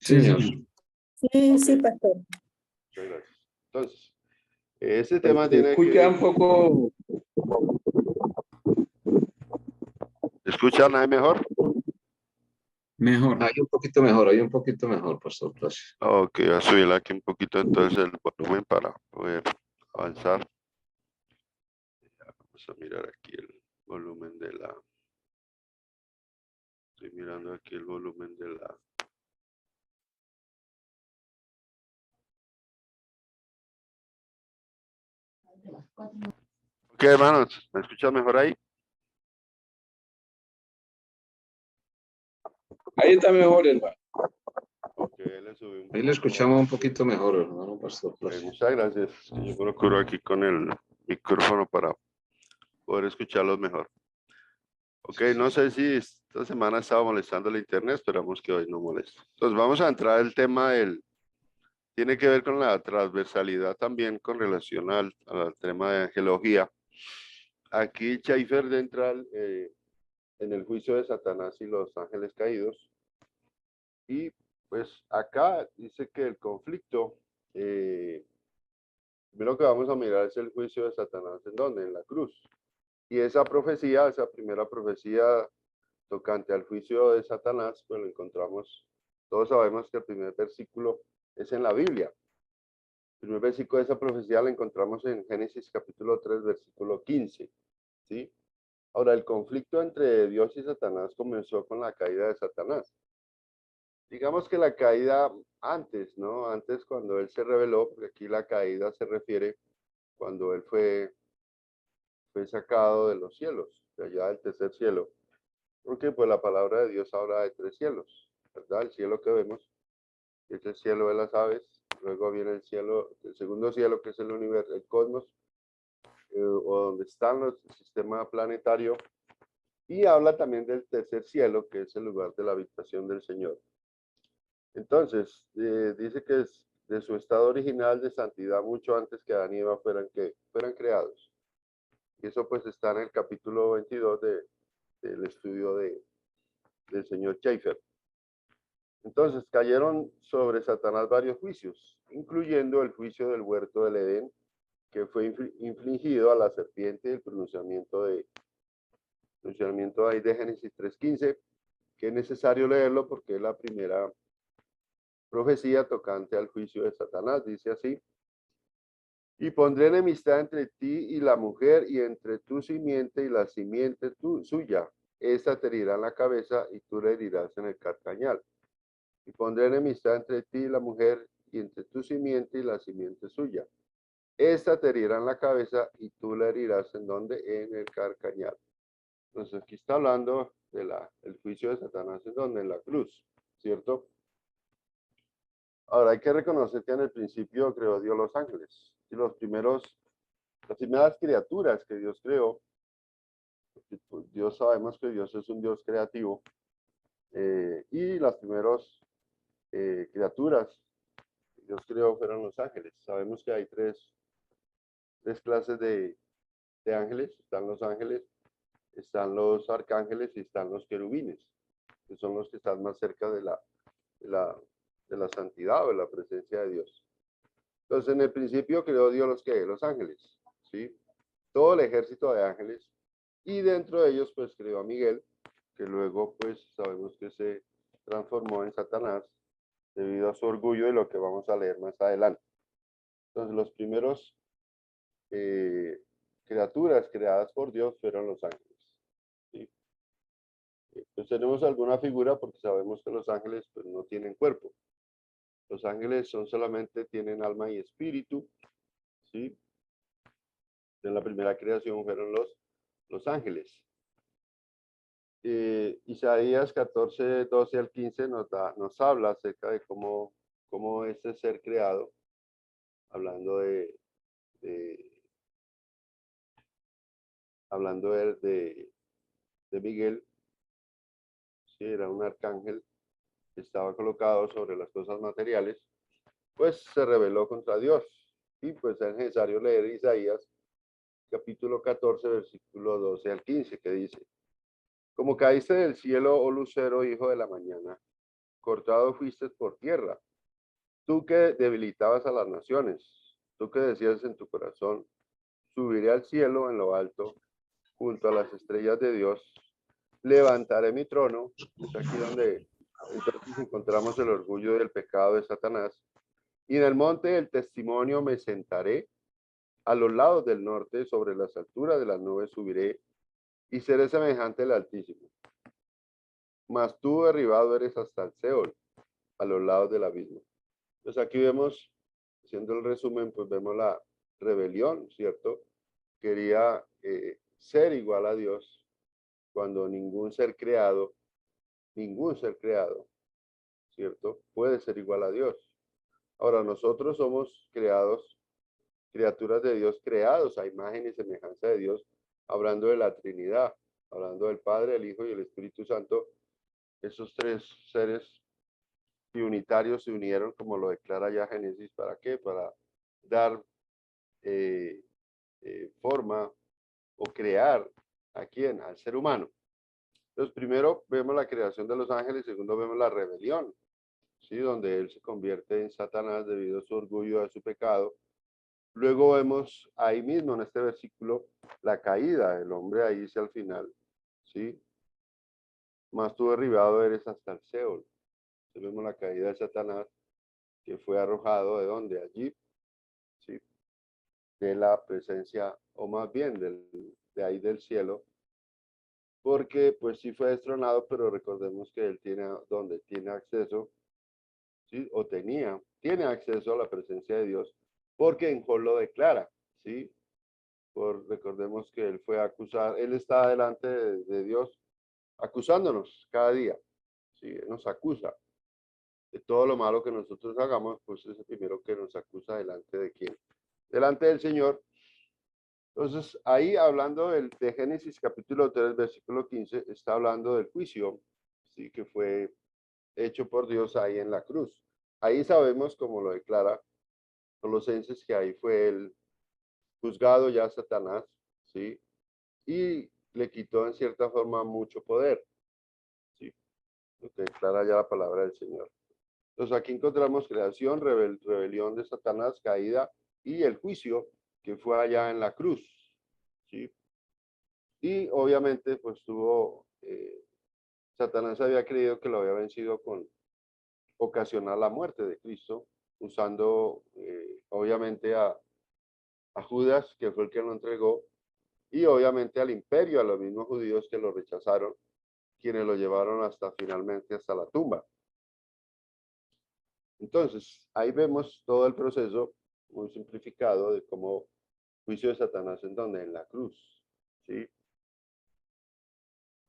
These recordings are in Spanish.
Sí, señor. señor. Sí, Ok. sí, pastor. Muchas gracias. Entonces, ese tema Se tiene escucha un que... poco ¿Escuchan ahí mejor? mejor. Hay un poquito mejor, Pastor Plácido. Ok, voy a subir aquí un poquito entonces el volumen para poder avanzar. Vamos a mirar aquí el volumen de la... Estoy mirando aquí el volumen de la... Ok, hermanos, ¿me escuchan mejor ahí? Ahí está mejor, hermano. Ok, le subí un Ahí le poco. escuchamos un poquito mejor, hermano Pastor Plácido. Muchas gracias. Yo procuro aquí con el micrófono para poder escucharlos mejor. Ok, no sé si esta semana estaba molestando el internet, esperamos que hoy no moleste. Entonces vamos a entrar al tema tiene que ver con la transversalidad también con relación al tema de angelología. Aquí Schaeffer entra en el juicio de Satanás y los ángeles caídos. Y pues acá dice que el conflicto, primero que vamos a mirar es el juicio de Satanás, ¿en dónde? En la cruz. Y esa profecía, esa primera profecía tocante al juicio de Satanás, pues lo encontramos, todos sabemos que el primer versículo es en la Biblia. El primer versículo de esa profecía lo encontramos en Génesis capítulo 3, versículo 15, ¿sí? Ahora, el conflicto entre Dios y Satanás comenzó con la caída de Satanás. Digamos que la caída antes, ¿no? Antes cuando él se rebeló, porque aquí la caída se refiere cuando él fue sacado de los cielos, de allá del tercer cielo. Porque pues la palabra de Dios habla de tres cielos, ¿verdad? El cielo que vemos es el cielo de las aves, luego viene el cielo, el segundo cielo que es el universo, el cosmos, o donde están el sistema planetario, y habla también del tercer cielo, que es el lugar de la habitación del Señor. Entonces, dice que es de su estado original de santidad mucho antes que Adán y Eva fueran creados. Y eso pues está en el capítulo 22 del estudio del señor Schaeffer. Entonces cayeron sobre Satanás varios juicios, incluyendo el juicio del huerto del Edén, que fue infligido a la serpiente, el pronunciamiento ahí de Génesis 3:15, que es necesario leerlo porque es la primera profecía tocante al juicio de Satanás, dice así: y pondré enemistad entre ti y la mujer, y entre tu simiente y la simiente suya. Esta te herirá en la cabeza, y tú le herirás en el carcañal. Y pondré enemistad entre ti y la mujer, y entre tu simiente y la simiente suya. Esta te herirá en la cabeza, y tú la herirás en donde, en el carcañal. Entonces aquí está hablando del juicio de Satanás, en donde, en la cruz, ¿cierto? Ahora hay que reconocer que en el principio creó Dios los ángeles, y las primeras criaturas que Dios creó. Pues Dios, sabemos que Dios es un Dios creativo, y las primeras criaturas que Dios creó fueron los ángeles. Sabemos que hay tres clases de ángeles: están los ángeles, están los arcángeles y están los querubines, que son los que están más cerca de la santidad o de la presencia de Dios. Entonces, en el principio creó Dios los ángeles, ¿sí? Todo el ejército de ángeles, y dentro de ellos pues creó a Miguel, que luego pues sabemos que se transformó en Satanás debido a su orgullo, y lo que vamos a leer más adelante. Entonces los primeros criaturas creadas por Dios fueron los ángeles, ¿sí? Pues tenemos alguna figura porque sabemos que los ángeles pues no tienen cuerpo. Los ángeles solamente tienen alma y espíritu, ¿sí? En la primera creación fueron los ángeles. Isaías 14, 12 al 15 nos habla acerca de cómo este ser creado, hablando hablando de Miguel, sí, era un arcángel que estaba colocado sobre las cosas materiales, pues se rebeló contra Dios. Y pues es necesario leer Isaías capítulo 14, versículo 12 al 15, que dice: como caíste del cielo, oh lucero, hijo de la mañana, cortado fuiste por tierra. Tú que debilitabas a las naciones, tú que decías en tu corazón, subiré al cielo en lo alto, junto a las estrellas de Dios, levantaré mi trono. Es aquí donde entonces encontramos el orgullo del pecado de Satanás. Y en el monte del testimonio me sentaré, a los lados del norte, sobre las alturas de las nubes subiré, y seré semejante al Altísimo. Mas tú derribado eres hasta el Seol, a los lados del abismo. Pues aquí vemos, haciendo el resumen, pues vemos la rebelión, ¿cierto? Quería ser igual a Dios cuando ningún ser creado, ¿cierto? Puede ser igual a Dios. Ahora, nosotros somos creados, criaturas de Dios, creados a imagen y semejanza de Dios, hablando de la Trinidad, hablando del Padre, el Hijo y el Espíritu Santo. Esos tres seres y unitarios se unieron, como lo declara ya Génesis. ¿Para qué? Para dar forma o crear ¿a quién? Al ser humano. Entonces, primero vemos la creación de los ángeles, segundo vemos la rebelión, ¿sí? Donde él se convierte en Satanás debido a su orgullo, a su pecado. Luego vemos ahí mismo en este versículo la caída del hombre, ahí dice al final, ¿sí? Mas tú derribado eres hasta el Seol. Entonces vemos la caída de Satanás, que fue arrojado ¿de dónde? Allí, ¿sí? De la presencia, o más bien de ahí del cielo, porque pues sí fue destronado, pero recordemos que él tiene acceso, ¿sí? O tiene acceso a la presencia de Dios, porque en Job lo declara, ¿sí? Recordemos que él fue a acusar, él está delante de Dios acusándonos cada día, ¿sí? Él nos acusa de todo lo malo que nosotros hagamos, pues es el primero que nos acusa delante de quién, delante del Señor. Entonces, ahí hablando de Génesis capítulo 3, versículo 15, está hablando del juicio, ¿sí? Que fue hecho por Dios ahí en la cruz. Ahí sabemos, como lo declara Colosenses, que ahí fue el juzgado ya Satanás, ¿sí? Y le quitó en cierta forma mucho poder, ¿sí? Lo que declara ya la palabra del Señor. Entonces, aquí encontramos creación, rebelión de Satanás, caída y el juicio que fue allá en la cruz, ¿sí? Y obviamente, pues Satanás había creído que lo había vencido con ocasionar la muerte de Cristo, usando obviamente a Judas, que fue el que lo entregó, y obviamente al imperio, a los mismos judíos que lo rechazaron, quienes lo llevaron hasta finalmente hasta la tumba. Entonces, ahí vemos todo el proceso muy simplificado de cómo juicio de Satanás en donde, en la cruz, ¿sí?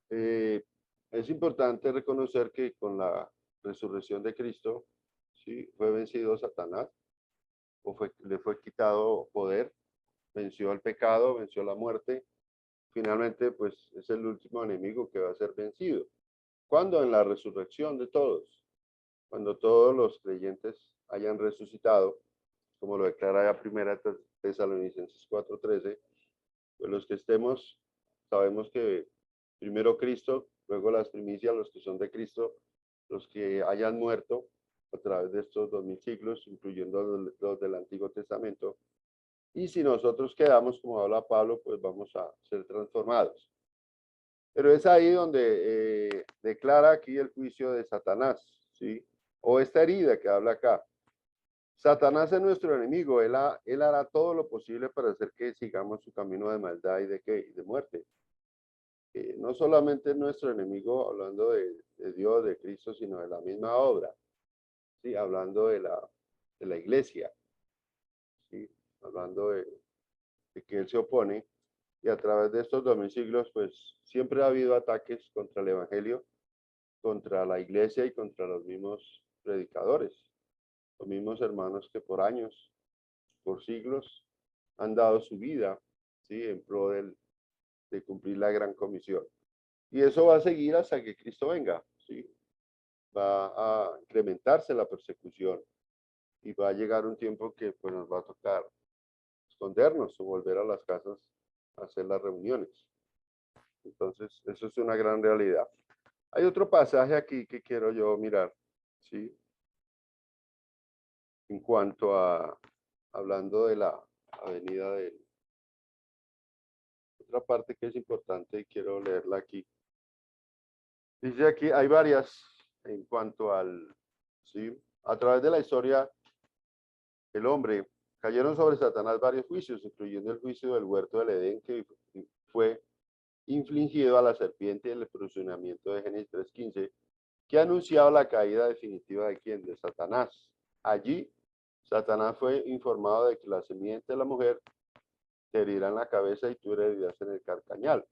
Es importante reconocer que con la resurrección de Cristo, ¿sí? Fue vencido Satanás, le fue quitado poder, venció al pecado, venció la muerte. Finalmente, pues es el último enemigo que va a ser vencido. ¿Cuándo? En la resurrección de todos. Cuando todos los creyentes hayan resucitado, como lo declara ya primera Tesalonicenses 4:13, pues los que estemos, sabemos que primero Cristo, luego las primicias, los que son de Cristo, los que hayan muerto a través de estos 2000 siglos, incluyendo los del Antiguo Testamento. Y si nosotros quedamos, como habla Pablo, pues vamos a ser transformados. Pero es ahí donde declara aquí el juicio de Satanás, ¿sí? O esta herida que habla acá. Satanás es nuestro enemigo, él hará todo lo posible para hacer que sigamos su camino de maldad y de muerte. No solamente es nuestro enemigo hablando de Dios, de Cristo, sino de la misma obra, ¿sí? Hablando de la iglesia, ¿sí? Hablando de que él se opone, y a través de estos 2000 siglos, pues siempre ha habido ataques contra el evangelio, contra la iglesia y contra los mismos predicadores, los mismos hermanos que por años, por siglos, han dado su vida, ¿sí? En pro de cumplir la gran comisión. Y eso va a seguir hasta que Cristo venga, ¿sí? Va a incrementarse la persecución y va a llegar un tiempo que pues nos va a tocar escondernos o volver a las casas a hacer las reuniones. Entonces, eso es una gran realidad. Hay otro pasaje aquí que quiero yo mirar. ¿sí? En cuanto a, hablando de la avenida de otra parte que es importante y quiero leerla aquí. Dice aquí, hay varias en cuanto al, ¿sí? A través de la historia, el hombre, cayeron sobre Satanás varios juicios, incluyendo el juicio del huerto del Edén, que fue infligido a la serpiente en el posicionamiento de Génesis 3:15, que ha anunciado la caída definitiva de quién, de Satanás. Allí, Satanás fue informado de que la simiente de la mujer te herirá en la cabeza y tú herirás en el carcañal.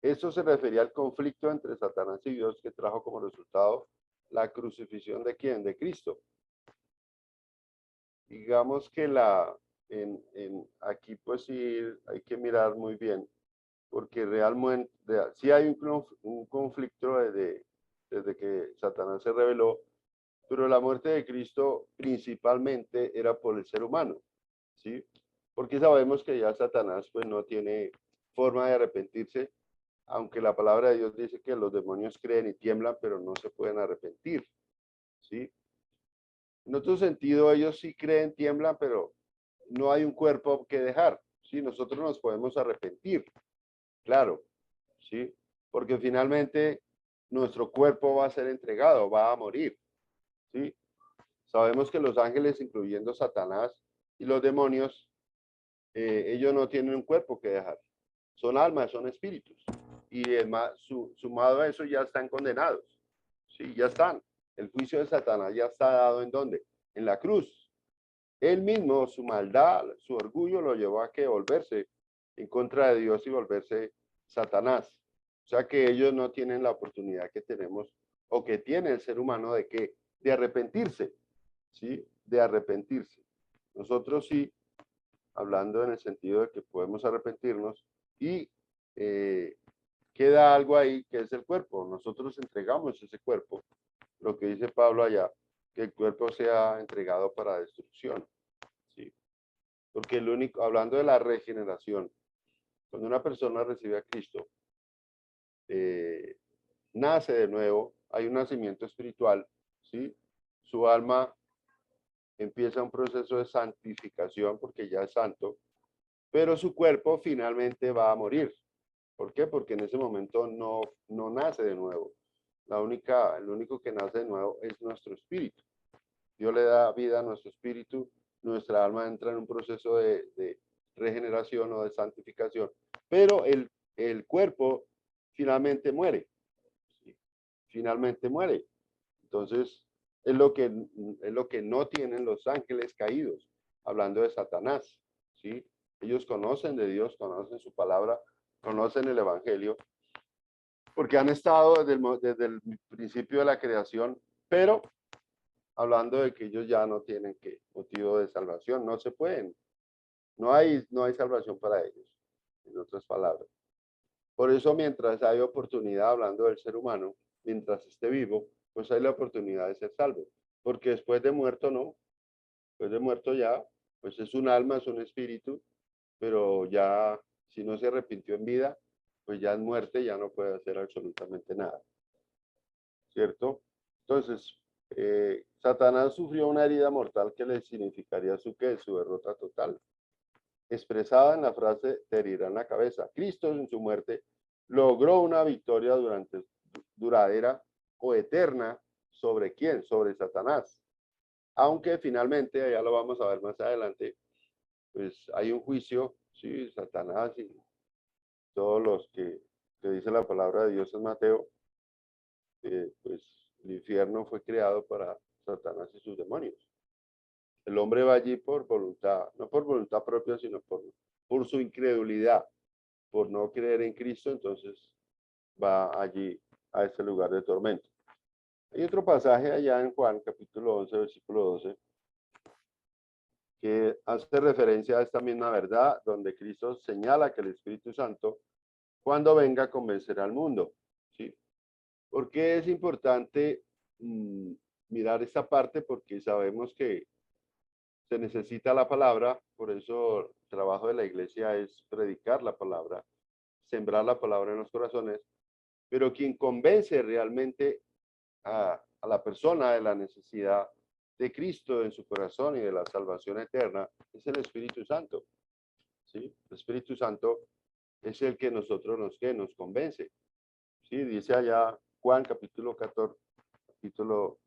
Esto se refería al conflicto entre Satanás y Dios que trajo como resultado la crucifixión de quién, de Cristo. Digamos que aquí pues sí hay que mirar muy bien, porque realmente sí hay un conflicto desde que Satanás se rebeló, pero la muerte de Cristo principalmente era por el ser humano, ¿sí? Porque sabemos que ya Satanás pues no tiene forma de arrepentirse, aunque la palabra de Dios dice que los demonios creen y tiemblan, pero no se pueden arrepentir, ¿sí? En otro sentido, ellos sí creen, tiemblan, pero no hay un cuerpo que dejar, ¿sí? Nosotros nos podemos arrepentir, claro, ¿sí? Porque finalmente nuestro cuerpo va a ser entregado, va a morir, ¿sí? Sabemos que los ángeles, incluyendo Satanás y los demonios, ellos no tienen un cuerpo que dejar. Son almas, son espíritus. Y sumado a eso ya están condenados. Sí, ya están. El juicio de Satanás ya está dado ¿en dónde? En la cruz. Él mismo, su maldad, su orgullo lo llevó a que volverse en contra de Dios y volverse Satanás. O sea que ellos no tienen la oportunidad que tenemos o que tiene el ser humano de que de arrepentirse, ¿sí? De arrepentirse. Nosotros sí, hablando en el sentido de que podemos arrepentirnos y queda algo ahí que es el cuerpo. Nosotros entregamos ese cuerpo, lo que dice Pablo allá, que el cuerpo sea entregado para destrucción, ¿sí? Porque el único, hablando de la regeneración, cuando una persona recibe a Cristo, nace de nuevo, hay un nacimiento espiritual, ¿sí? Su alma empieza un proceso de santificación porque ya es santo, pero su cuerpo finalmente va a morir. ¿Por qué? Porque en ese momento no nace de nuevo. El único que nace de nuevo es nuestro espíritu. Dios le da vida a nuestro espíritu, nuestra alma entra en un proceso de regeneración o de santificación, pero el cuerpo finalmente muere. ¿Sí? Finalmente muere. Entonces, es lo que no tienen los ángeles caídos, hablando de Satanás, ¿sí? Ellos conocen de Dios, conocen su palabra, conocen el evangelio, porque han estado desde el principio de la creación, pero hablando de que ellos ya no tienen motivo de salvación, no se pueden, no hay salvación para ellos, en otras palabras. Por eso, mientras hay oportunidad, hablando del ser humano, mientras esté vivo, pues hay la oportunidad de ser salvo. Porque después de muerto, no. Después de muerto ya, pues es un alma, es un espíritu, pero ya, si no se arrepintió en vida, pues ya en muerte ya no puede hacer absolutamente nada. ¿Cierto? Entonces, Satanás sufrió una herida mortal que le significaría su derrota total, expresada en la frase te herirán la cabeza. Cristo en su muerte logró una victoria duradera o eterna ¿sobre quién? Sobre Satanás. Aunque finalmente, ya lo vamos a ver más adelante, pues hay un juicio, sí, Satanás y todos los que dice la palabra de Dios en Mateo, pues el infierno fue creado para Satanás y sus demonios. El hombre va allí por voluntad, no por voluntad propia, sino por su incredulidad, por no creer en Cristo, entonces va allí a ese lugar de tormento. Hay otro pasaje allá en Juan, capítulo 11, versículo 12, que hace referencia a esta misma verdad, donde Cristo señala que el Espíritu Santo, cuando venga, convencerá al mundo. ¿Sí? ¿Por qué es importante mirar esta parte? Porque sabemos que se necesita la palabra, por eso el trabajo de la iglesia es predicar la palabra, sembrar la palabra en los corazones, pero quien convence realmente a la persona de la necesidad de Cristo en su corazón y de la salvación eterna es el Espíritu Santo. ¿Sí? El Espíritu Santo es el que nos convence. ¿Sí? Dice allá Juan capítulo 14, capítulo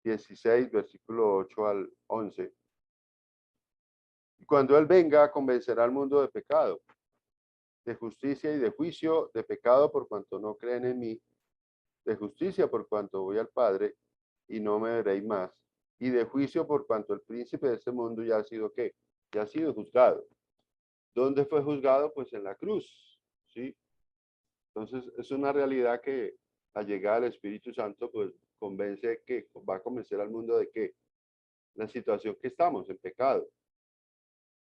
16, versículo 8 al 11. Y cuando Él venga, convencerá al mundo de pecado, de justicia y de juicio, de pecado por cuanto no creen en mí, de justicia por cuanto voy al Padre y no me veréis más, y de juicio por cuanto el príncipe de este mundo ya ha sido, ¿qué? Ya ha sido juzgado. ¿Dónde fue juzgado? Pues en la cruz, ¿sí? Entonces, es una realidad que la llegada del Espíritu Santo, pues, va a convencer al mundo de que la situación que estamos, en pecado.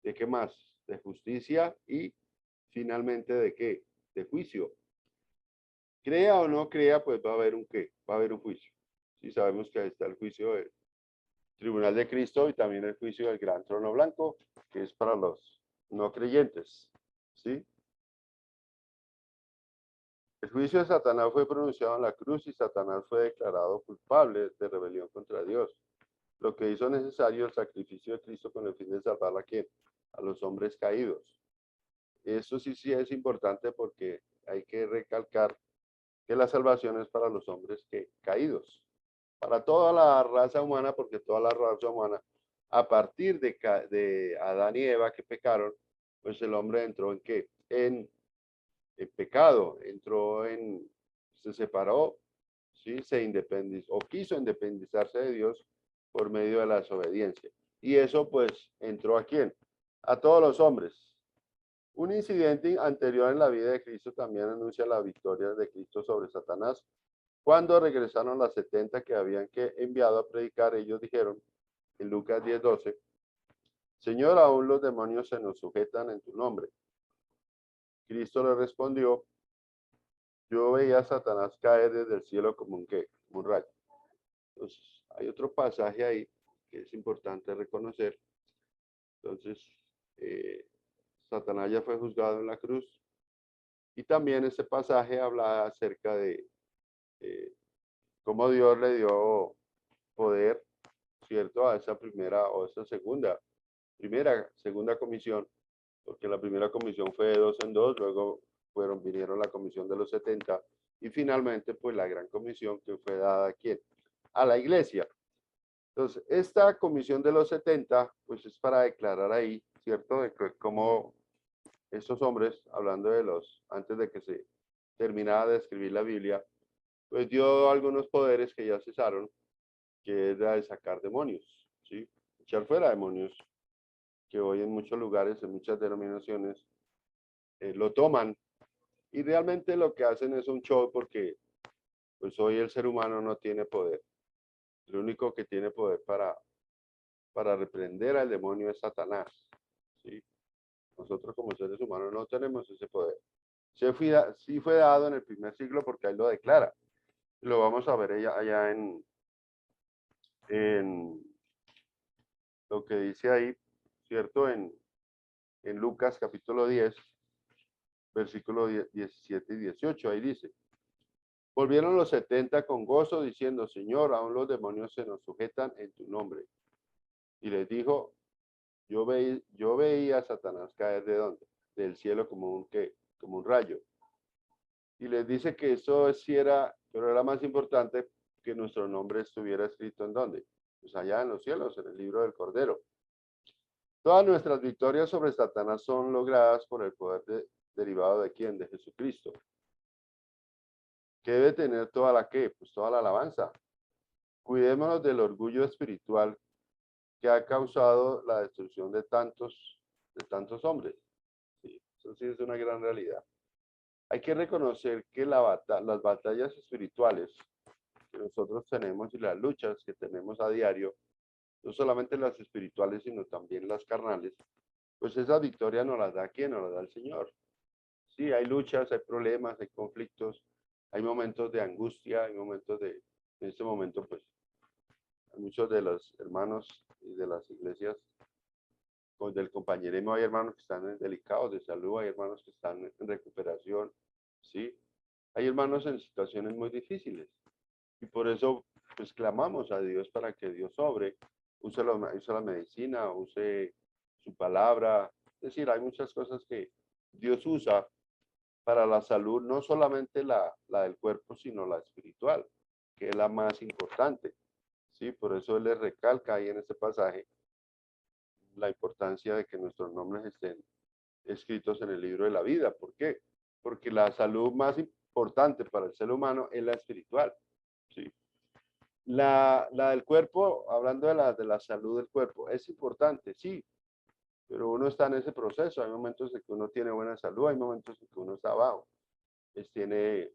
¿De qué más? De justicia y finalmente ¿de qué? De juicio. Crea o no crea, pues va a haber un qué, va a haber un juicio. Sí, sabemos que ahí está el juicio del Tribunal de Cristo y también el juicio del Gran Trono Blanco, que es para los no creyentes. ¿Sí? El juicio de Satanás fue pronunciado en la cruz y Satanás fue declarado culpable de rebelión contra Dios, lo que hizo necesario el sacrificio de Cristo con el fin de salvar a quién, a los hombres caídos. Eso sí es importante porque hay que recalcar que la salvación es para los hombres caídos, para toda la raza humana, porque toda la raza humana, a partir de Adán y Eva que pecaron, pues el hombre entró en qué? En pecado, se separó, ¿sí? Se independizó o quiso independizarse de Dios por medio de la desobediencia. Y eso pues entró ¿a quién? A todos los hombres. Un incidente anterior en la vida de Cristo también anuncia la victoria de Cristo sobre Satanás. Cuando regresaron las 70 que habían enviado a predicar, ellos dijeron en Lucas 10:12, Señor, aún los demonios se nos sujetan en tu nombre. Cristo le respondió, yo veía a Satanás caer desde el cielo como un rayo. Entonces, hay otro pasaje ahí que es importante reconocer. Entonces, Satanás ya fue juzgado en la cruz. Y también ese pasaje habla acerca de cómo Dios le dio poder, ¿cierto? A esa segunda comisión, porque la primera comisión fue de 2 en 2, luego vinieron la comisión de los 70 y finalmente pues la gran comisión que fue dada ¿a quién? A la iglesia. Entonces, esta comisión de los 70 pues es para declarar ahí, ¿cierto? De que cómo estos hombres, hablando antes de que se terminara de escribir la Biblia, pues dio algunos poderes que ya cesaron, que es la de sacar demonios, ¿sí? Echar fuera demonios, que hoy en muchos lugares, en muchas denominaciones, lo toman y realmente lo que hacen es un show porque pues hoy el ser humano no tiene poder. Lo único que tiene poder para reprender al demonio es Satanás, ¿sí? Nosotros como seres humanos no tenemos ese poder. Sí fue dado en el primer siglo porque ahí lo declara. Lo vamos a ver allá en lo que dice ahí, ¿cierto? En Lucas capítulo 10, versículos 17 y 18, ahí dice, volvieron los 70 con gozo diciendo, Señor, aún los demonios se nos sujetan en tu nombre. Y les dijo, yo veía a Satanás caer ¿de dónde? Del cielo como un rayo. Y les dice que eso sí era, pero era más importante que nuestro nombre estuviera escrito ¿en dónde? Pues allá en los cielos, en el libro del Cordero. Todas nuestras victorias sobre Satanás son logradas por el poder derivado de quién? De Jesucristo. ¿Qué debe tener toda la qué? Pues toda la alabanza. Cuidémonos del orgullo espiritual que ha causado la destrucción de tantos hombres. Sí, eso sí es una gran realidad. Hay que reconocer que las batallas espirituales que nosotros tenemos y las luchas que tenemos a diario, no solamente las espirituales, sino también las carnales, pues esa victoria nos las da ¿quién? Nos las da el Señor. Sí, hay luchas, hay problemas, hay conflictos, hay momentos de angustia, hay momentos en este momento, pues, hay muchos de los hermanos y de las iglesias, del compañerismo, hay hermanos que están delicados de salud, hay hermanos que están en recuperación, ¿sí? Hay hermanos en situaciones muy difíciles. Y por eso pues clamamos a Dios para que Dios sobre, use la medicina, use su palabra. Es decir, hay muchas cosas que Dios usa para la salud, no solamente la del cuerpo, sino la espiritual, que es la más importante. Sí, por eso él le recalca ahí en este pasaje la importancia de que nuestros nombres estén escritos en el libro de la vida. ¿Por qué? Porque la salud más importante para el ser humano es la espiritual. ¿Sí? La del cuerpo, hablando de la salud del cuerpo, es importante, sí, pero uno está en ese proceso. Hay momentos en que uno tiene buena salud, hay momentos en que uno está abajo. Pues tiene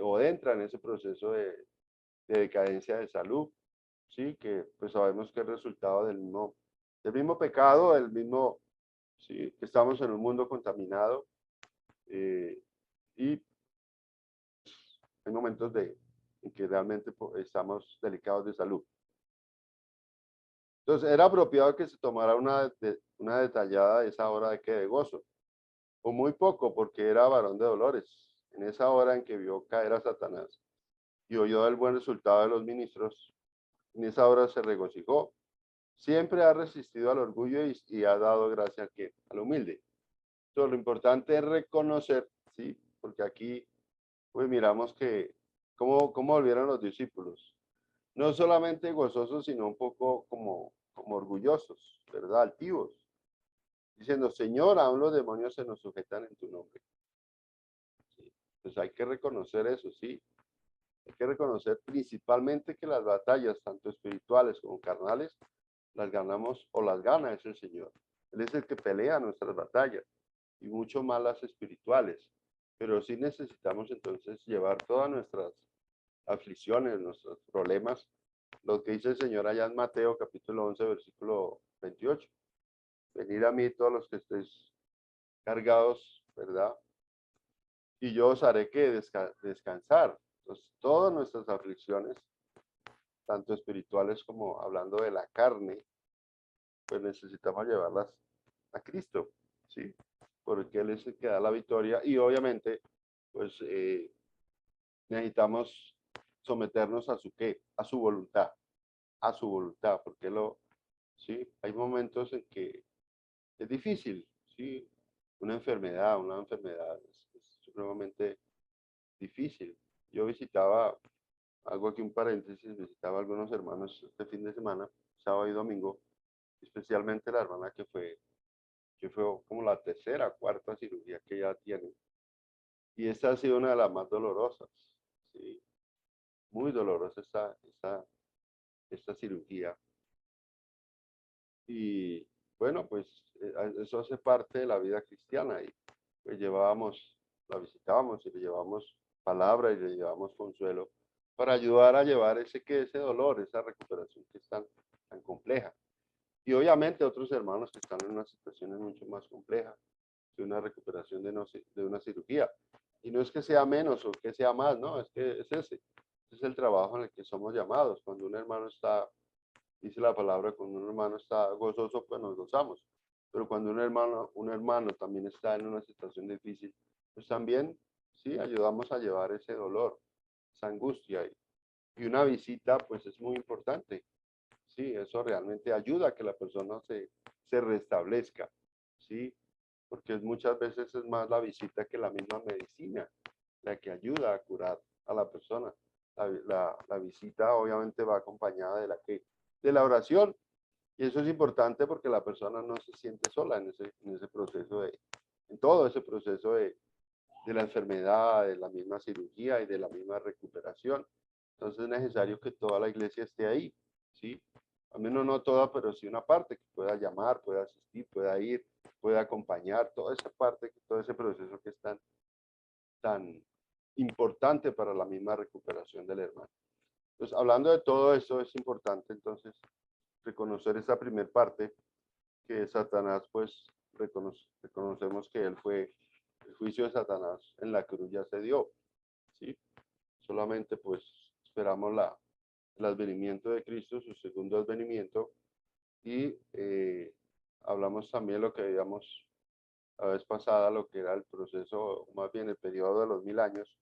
o entra en ese proceso de decadencia de salud, ¿sí? Que pues sabemos que es resultado del mismo pecado, del mismo, ¿sí? Que estamos en un mundo contaminado y hay momentos en que realmente estamos delicados de salud. Entonces, era apropiado que se tomara una detallada de esa hora de gozo, o muy poco, porque era varón de dolores. En esa hora en que vio caer a Satanás y oyó el buen resultado de los ministros, en esa hora se regocijó. Siempre ha resistido al orgullo y ha dado gracia al humilde. Entonces, lo importante es reconocer, ¿sí? Porque aquí, pues miramos que, cómo volvieron los discípulos. No solamente gozosos, sino un poco como orgullosos, ¿verdad? Altivos. Diciendo, Señor, aún los demonios se nos sujetan en tu nombre. ¿Sí? Pues hay que reconocer eso, sí. Hay que reconocer principalmente que las batallas, tanto espirituales como carnales, las ganamos o las gana es el Señor. Él es el que pelea nuestras batallas y mucho más las espirituales. Pero sí necesitamos entonces llevar todas nuestras aflicciones, nuestros problemas, lo que dice el Señor allá en Mateo capítulo 11, versículo 28. Venid a mí todos los que estéis cargados, ¿verdad? Y yo os haré que descansar. Entonces, todas nuestras aflicciones, tanto espirituales como hablando de la carne, pues necesitamos llevarlas a Cristo, ¿sí? Porque Él es el que da la victoria y obviamente, pues necesitamos someternos a su qué, a su voluntad, porque sí, hay momentos en que es difícil, sí, una enfermedad es supremamente difícil. Yo hago aquí un paréntesis, visitaba a algunos hermanos este fin de semana, sábado y domingo, especialmente la hermana que fue como la tercera, cuarta cirugía que ella tiene. Y esta ha sido una de las más dolorosas, ¿sí? Muy dolorosa esta cirugía. Y bueno, pues eso hace parte de la vida cristiana y pues la visitábamos y le llevamos palabra y le llevamos consuelo para ayudar a llevar ese dolor, esa recuperación que es tan compleja. Y obviamente otros hermanos que están en unas situaciones mucho más complejas de una recuperación de una cirugía. Y no es que sea menos o que sea más, no, es que es ese. Es el trabajo en el que somos llamados. Cuando un hermano está, dice la palabra, cuando un hermano está gozoso, pues nos gozamos. Pero cuando un hermano también está en una situación difícil, pues también, sí, ayudamos a llevar ese dolor, esa angustia. Y una visita, pues es muy importante. Sí, eso realmente ayuda a que la persona se restablezca, ¿sí? Porque muchas veces es más la visita que la misma medicina, la que ayuda a curar a la persona. La visita obviamente va acompañada de la oración, y eso es importante porque la persona no se siente sola en ese proceso en todo ese proceso de la enfermedad, de la misma cirugía y de la misma recuperación. Entonces es necesario que toda la iglesia esté ahí, ¿sí? Al menos no toda, pero sí una parte que pueda llamar, pueda asistir, pueda ir, pueda acompañar, toda esa parte, todo ese proceso que es tan importante para la misma recuperación del hermano. Entonces, hablando de todo esto, es importante entonces reconocer esa primera parte que Satanás, pues, reconocemos que él fue, el juicio de Satanás en la cruz ya se dio, ¿sí? Solamente, pues, esperamos el advenimiento de Cristo, su segundo advenimiento, y hablamos también lo que veíamos la vez pasada, lo que era el proceso, más bien el periodo de los 1000 años.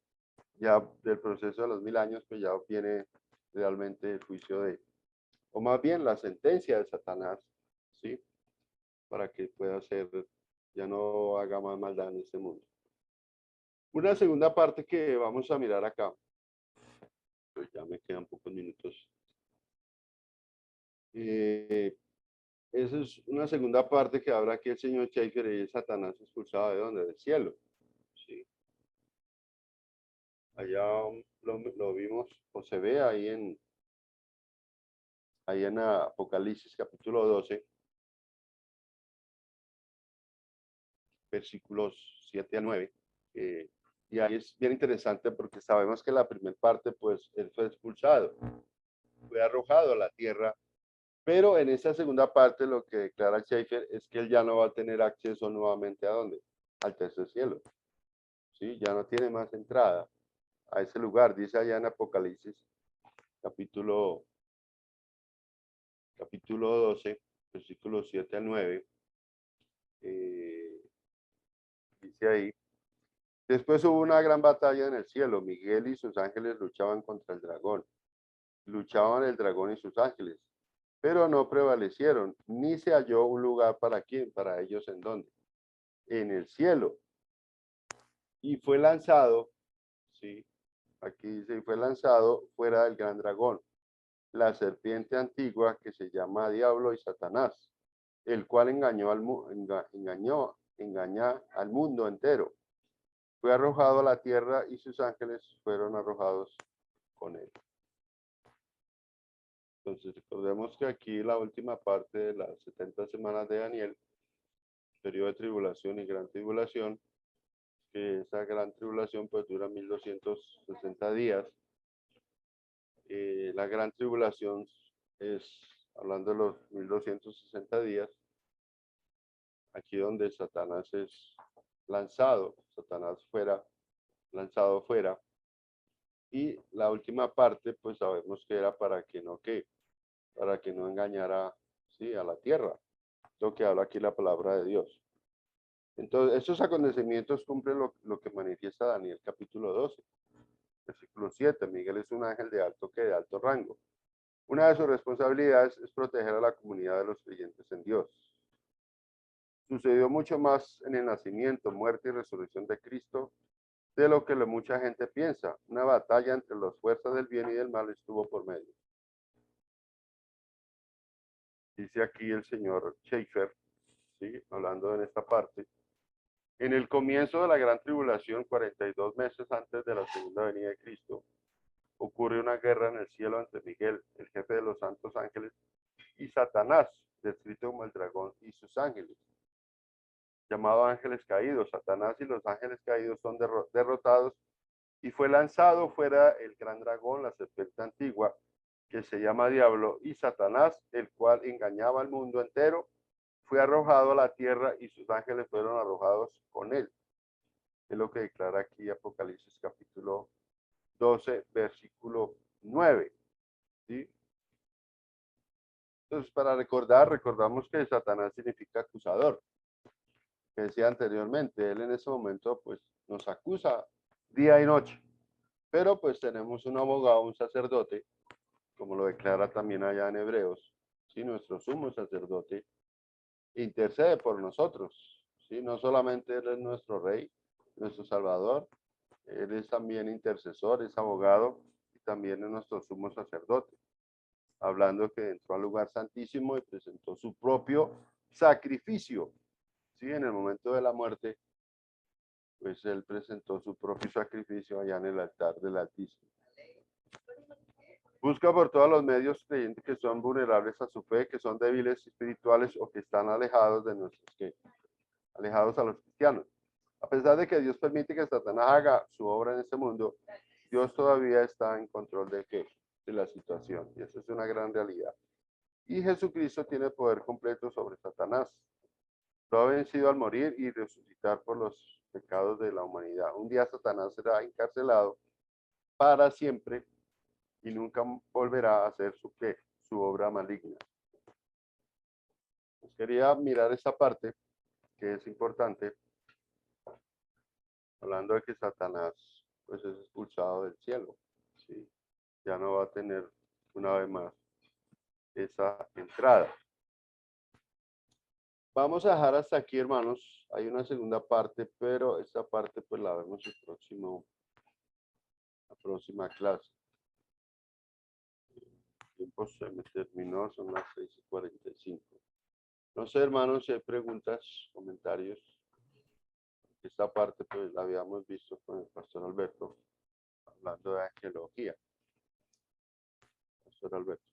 Ya del proceso de los 1000 años, pues ya viene realmente el juicio de, o más bien la sentencia de Satanás, ¿sí? Para que pueda ser, ya no haga más maldad en este mundo. Una segunda parte que vamos a mirar acá, pues ya me quedan pocos minutos. Esa es una segunda parte que habla que el señor Schaeffer es Satanás expulsado de dónde? Del cielo. ¿Sí? Allá lo vimos, o se ve ahí en Apocalipsis capítulo 12, versículos 7 a 9. Y ahí es bien interesante porque sabemos que la primera parte, pues, él fue expulsado, fue arrojado a la tierra, pero en esa segunda parte lo que declara Schaeffer es que él ya no va a tener acceso nuevamente ¿a dónde? Al tercer cielo. ¿Sí? Ya no tiene más entrada a ese lugar, dice allá en Apocalipsis capítulo 12, versículos 7 al 9. Dice ahí, después hubo una gran batalla en el cielo, Miguel y sus ángeles luchaban contra el dragón, luchaban el dragón y sus ángeles, pero no prevalecieron, ni se halló un lugar para quién, para ellos en dónde, en el cielo, y fue lanzado, sí, aquí dice, y fue lanzado fuera del gran dragón, la serpiente antigua que se llama Diablo y Satanás, el cual engaña al mundo entero. Fue arrojado a la tierra y sus ángeles fueron arrojados con él. Entonces recordemos que aquí la última parte de las 70 semanas de Daniel, periodo de tribulación y gran tribulación, que esa gran tribulación pues dura 1260 días. La gran tribulación es, hablando de los 1260 días, aquí donde Satanás es lanzado, Satanás fuera, lanzado fuera, y la última parte, pues sabemos que era para que no engañara, sí, a la tierra, lo que habla aquí la palabra de Dios. Entonces, estos acontecimientos cumplen lo que manifiesta Daniel capítulo 12, versículo 7. Miguel es un ángel de alto rango. Una de sus responsabilidades es proteger a la comunidad de los creyentes en Dios. Sucedió mucho más en el nacimiento, muerte y resurrección de Cristo de lo que mucha gente piensa. Una batalla entre las fuerzas del bien y del mal estuvo por medio. Dice aquí el señor Schaeffer, ¿sí? Hablando en esta parte. En el comienzo de la gran tribulación, 42 meses antes de la segunda venida de Cristo, ocurre una guerra en el cielo entre Miguel, el jefe de los santos ángeles, y Satanás, descrito como el dragón, y sus ángeles, llamado ángeles caídos. Satanás y los ángeles caídos son derrotados y fue lanzado fuera el gran dragón, la serpiente antigua, que se llama Diablo, y Satanás, el cual engañaba al mundo entero, fue arrojado a la tierra y sus ángeles fueron arrojados con él. Es lo que declara aquí Apocalipsis capítulo 12, versículo 9. ¿Sí? Entonces, para recordamos que Satanás significa acusador. Que decía anteriormente, él en ese momento pues nos acusa día y noche. Pero pues tenemos un abogado, un sacerdote, como lo declara también allá en Hebreos, ¿sí? Nuestro sumo sacerdote intercede por nosotros, ¿sí? No solamente él es nuestro rey, nuestro salvador, él es también intercesor, es abogado y también es nuestro sumo sacerdote, hablando que entró al lugar santísimo y presentó su propio sacrificio, ¿sí? En el momento de la muerte, pues él presentó su propio sacrificio allá en el altar del Altísimo. Busca por todos los medios creyentes que son vulnerables a su fe, que son débiles espirituales o que están alejados de alejados a los cristianos. A pesar de que Dios permite que Satanás haga su obra en este mundo, Dios todavía está en control de la situación. Y esa es una gran realidad. Y Jesucristo tiene poder completo sobre Satanás. Lo ha vencido al morir y resucitar por los pecados de la humanidad. Un día Satanás será encarcelado para siempre y nunca volverá a hacer su obra maligna. Pues quería mirar esta parte que es importante, hablando de que Satanás pues es expulsado del cielo, ¿sí? Ya no va a tener una vez más esa entrada. Vamos a dejar hasta aquí, hermanos. Hay una segunda parte, pero esta parte pues la vemos la próxima clase. El tiempo se me terminó, son las 6:45. No sé, hermanos, si hay preguntas, comentarios. Esta parte pues la habíamos visto con el pastor Alberto, hablando de angelología. Pastor Alberto.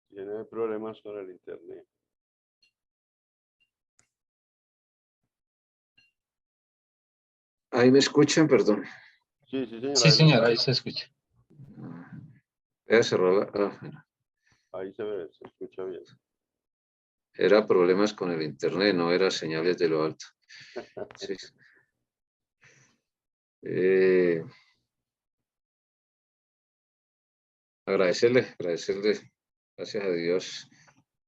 Tiene problemas con el internet. Ahí me escuchan, perdón. Sí, señor. Sí, señor, ahí se escucha. Voy a cerrar bueno. Ahí se escucha bien. Era problemas con el internet, no era señales de lo alto. Sí. Agradecerle, gracias a Dios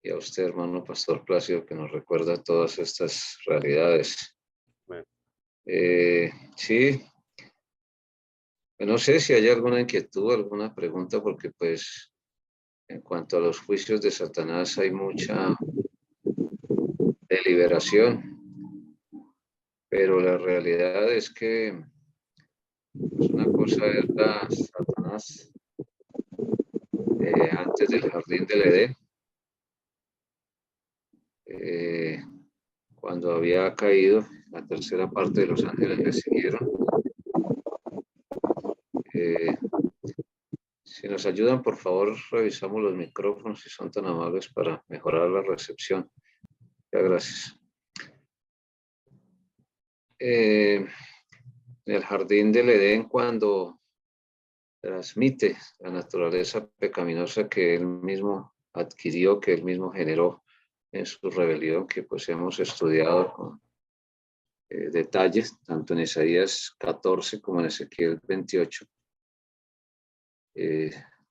y a usted, hermano Pastor Plácido, que nos recuerda todas estas realidades. Bueno. Sí, no sé si hay alguna inquietud, alguna pregunta, porque pues en cuanto a los juicios de Satanás hay mucha deliberación, pero la realidad es que pues una cosa era Satanás antes del jardín del Edén, cuando había caído, la tercera parte de los ángeles le siguieron. Si nos ayudan, por favor, revisamos los micrófonos si son tan amables para mejorar la recepción. Muchas gracias. El jardín del Edén, cuando transmite la naturaleza pecaminosa que él mismo adquirió, que él mismo generó en su rebelión, que pues hemos estudiado con detalles, tanto en Isaías 14 como en Ezequiel 28.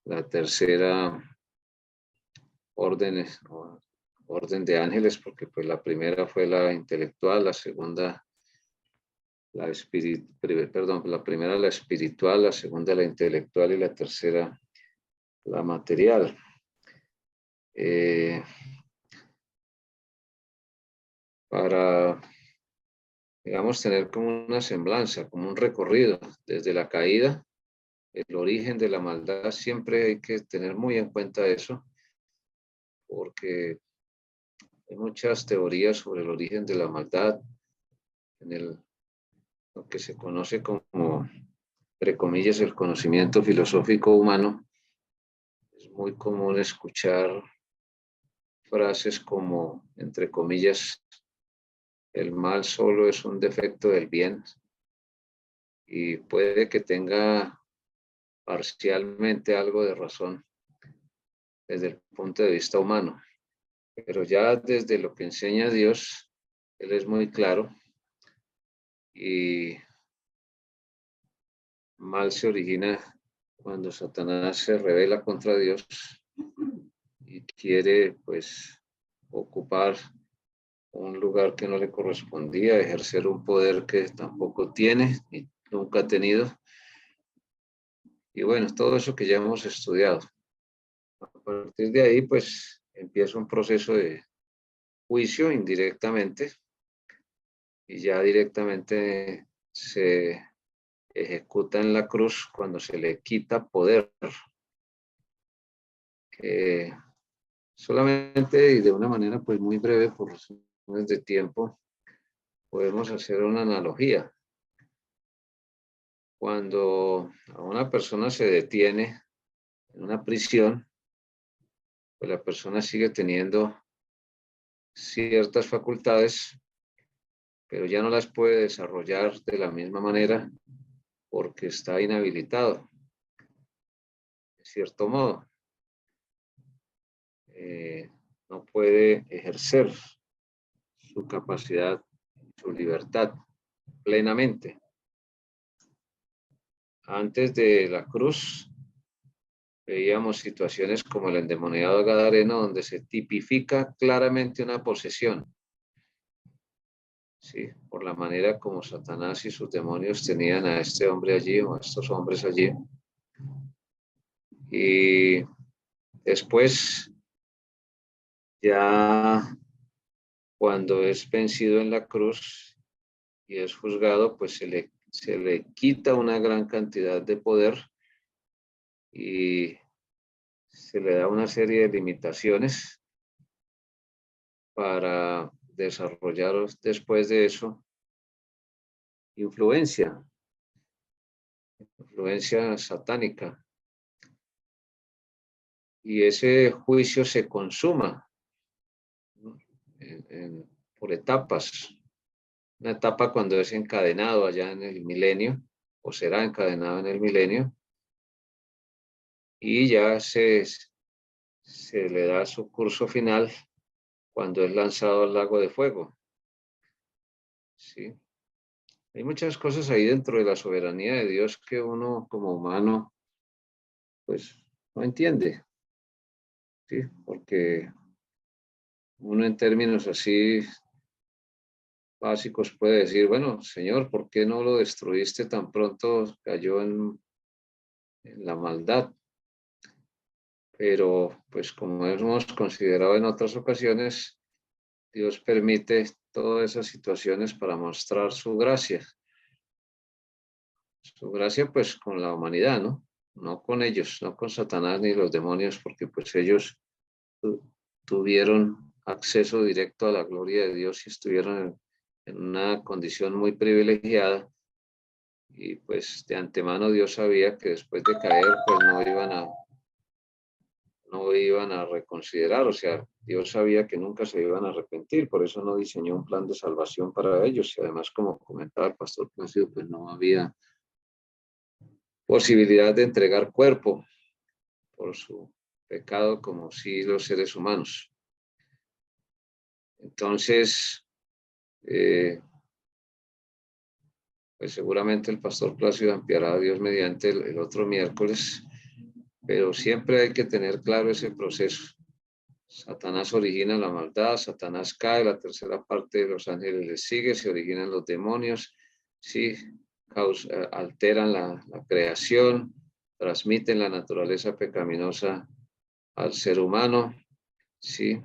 La tercera orden de ángeles, porque pues la primera fue la intelectual, la segunda la primera la espiritual, la segunda la intelectual y la tercera la material. Para, digamos, tener como una semblanza, como un recorrido desde la caída, el origen de la maldad, siempre hay que tener muy en cuenta eso, porque hay muchas teorías sobre el origen de la maldad en lo que se conoce como, entre comillas, el conocimiento filosófico humano. Es muy común escuchar frases como, entre comillas, el mal solo es un defecto del bien, y puede que tenga parcialmente algo de razón desde el punto de vista humano, pero ya desde lo que enseña Dios, Él es muy claro, y mal se origina cuando Satanás se rebela contra Dios y quiere pues ocupar un lugar que no le correspondía, ejercer un poder que tampoco tiene y nunca ha tenido. Y bueno, todo eso que ya hemos estudiado. A partir de ahí, pues empieza un proceso de juicio indirectamente, y ya directamente se ejecuta en la cruz cuando se le quita poder. Solamente y de una manera pues muy breve, por razones de tiempo, podemos hacer una analogía. Cuando a una persona se detiene en una prisión, pues la persona sigue teniendo ciertas facultades, pero ya no las puede desarrollar de la misma manera porque está inhabilitado, de cierto modo. No puede ejercer su capacidad, su libertad plenamente. Antes de la cruz, veíamos situaciones como el endemoniado gadareno, donde se tipifica claramente una posesión. ¿sí? Por la manera como Satanás y sus demonios tenían a este hombre allí o a estos hombres allí. Y después, ya cuando es vencido en la cruz y es juzgado, pues se le quita una gran cantidad de poder y se le da una serie de limitaciones para desarrollar después de eso influencia satánica. Y ese juicio se consuma, ¿no? Por etapas. Una etapa cuando es encadenado allá en el milenio, o será encadenado en el milenio, y ya se le da su curso final cuando es lanzado al lago de fuego. ¿Sí? Hay muchas cosas ahí dentro de la soberanía de Dios que uno como humano pues no entiende, ¿sí? Porque uno en términos así básicos puede decir, bueno, Señor, ¿por qué no lo destruiste tan pronto cayó en la maldad? Pero pues como hemos considerado en otras ocasiones, Dios permite todas esas situaciones para mostrar su gracia. Su gracia pues con la humanidad, ¿no? No con ellos, no con Satanás ni los demonios, porque pues ellos tuvieron acceso directo a la gloria de Dios y estuvieron en una condición muy privilegiada. Y pues de antemano Dios sabía que después de caer pues no iban a reconsiderar, o sea, Dios sabía que nunca se iban a arrepentir, por eso no diseñó un plan de salvación para ellos. Y además, como comentaba el pastor Plácido, pues no había posibilidad de entregar cuerpo por su pecado como si los seres humanos. Entonces, pues seguramente el pastor Plácido ampliará a Dios mediante el otro miércoles, pero siempre hay que tener claro ese proceso. Satanás origina la maldad, Satanás cae, la tercera parte de los ángeles le sigue, se originan los demonios, sí, alteran la creación, transmiten la naturaleza pecaminosa al ser humano, sí,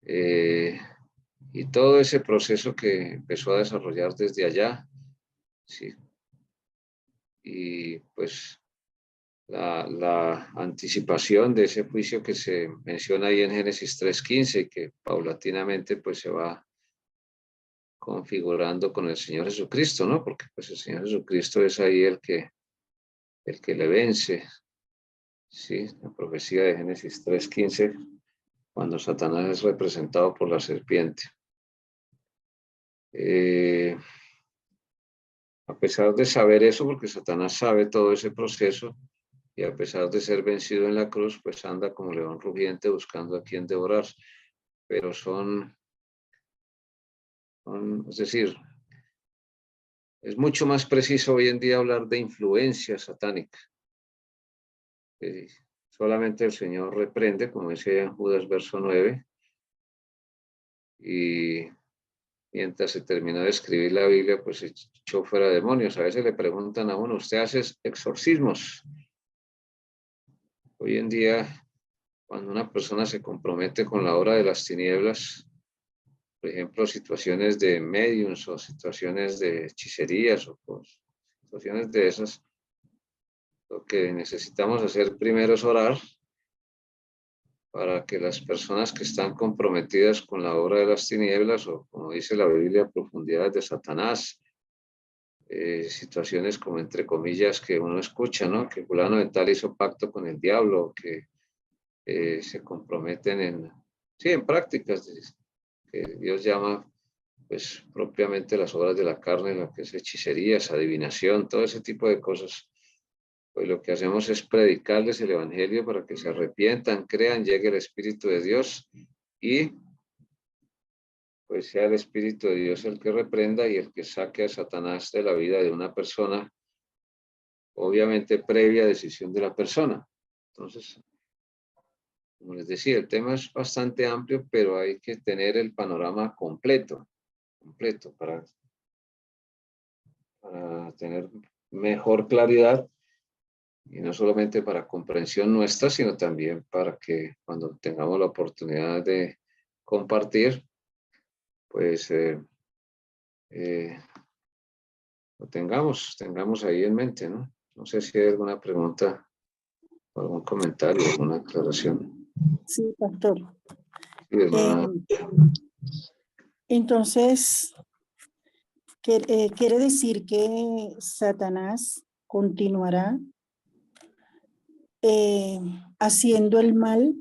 y todo ese proceso que empezó a desarrollar desde allá, sí, y pues la anticipación de ese juicio que se menciona ahí en Génesis 3:15 y que paulatinamente pues se va configurando con el Señor Jesucristo, ¿no? Porque pues el Señor Jesucristo es ahí el que le vence, ¿sí? La profecía de Génesis 3:15, cuando Satanás es representado por la serpiente. A pesar de saber eso, porque Satanás sabe todo ese proceso, y a pesar de ser vencido en la cruz, pues anda como león rugiente buscando a quien devorar. Pero es decir, es mucho más preciso hoy en día hablar de influencia satánica. Solamente el Señor reprende, como dice en Judas verso 9, y mientras se terminó de escribir la Biblia, pues echó fuera demonios. A veces le preguntan a uno, ¿usted hace exorcismos? Hoy en día, cuando una persona se compromete con la obra de las tinieblas, por ejemplo, situaciones de mediums o situaciones de hechicerías o pues, situaciones de esas, lo que necesitamos hacer primero es orar para que las personas que están comprometidas con la obra de las tinieblas, o como dice la Biblia, profundidades de Satanás, situaciones como entre comillas que uno escucha, ¿no? Que fulano de tal hizo pacto con el diablo, que se comprometen en prácticas que Dios llama pues propiamente las obras de la carne, lo que es hechicerías, adivinación, todo ese tipo de cosas. Pues lo que hacemos es predicarles el evangelio para que se arrepientan, crean, llegue el Espíritu de Dios y pues sea el Espíritu de Dios el que reprenda y el que saque a Satanás de la vida de una persona, obviamente previa decisión de la persona. Entonces, como les decía, el tema es bastante amplio, pero hay que tener el panorama completo completo para tener mejor claridad, y no solamente para comprensión nuestra, sino también para que cuando tengamos la oportunidad de compartir, pues lo tengamos ahí en mente, ¿no? No sé si hay alguna pregunta, algún comentario, alguna aclaración. Sí, pastor. Sí, hermana. Entonces, quiere decir que Satanás continuará haciendo el mal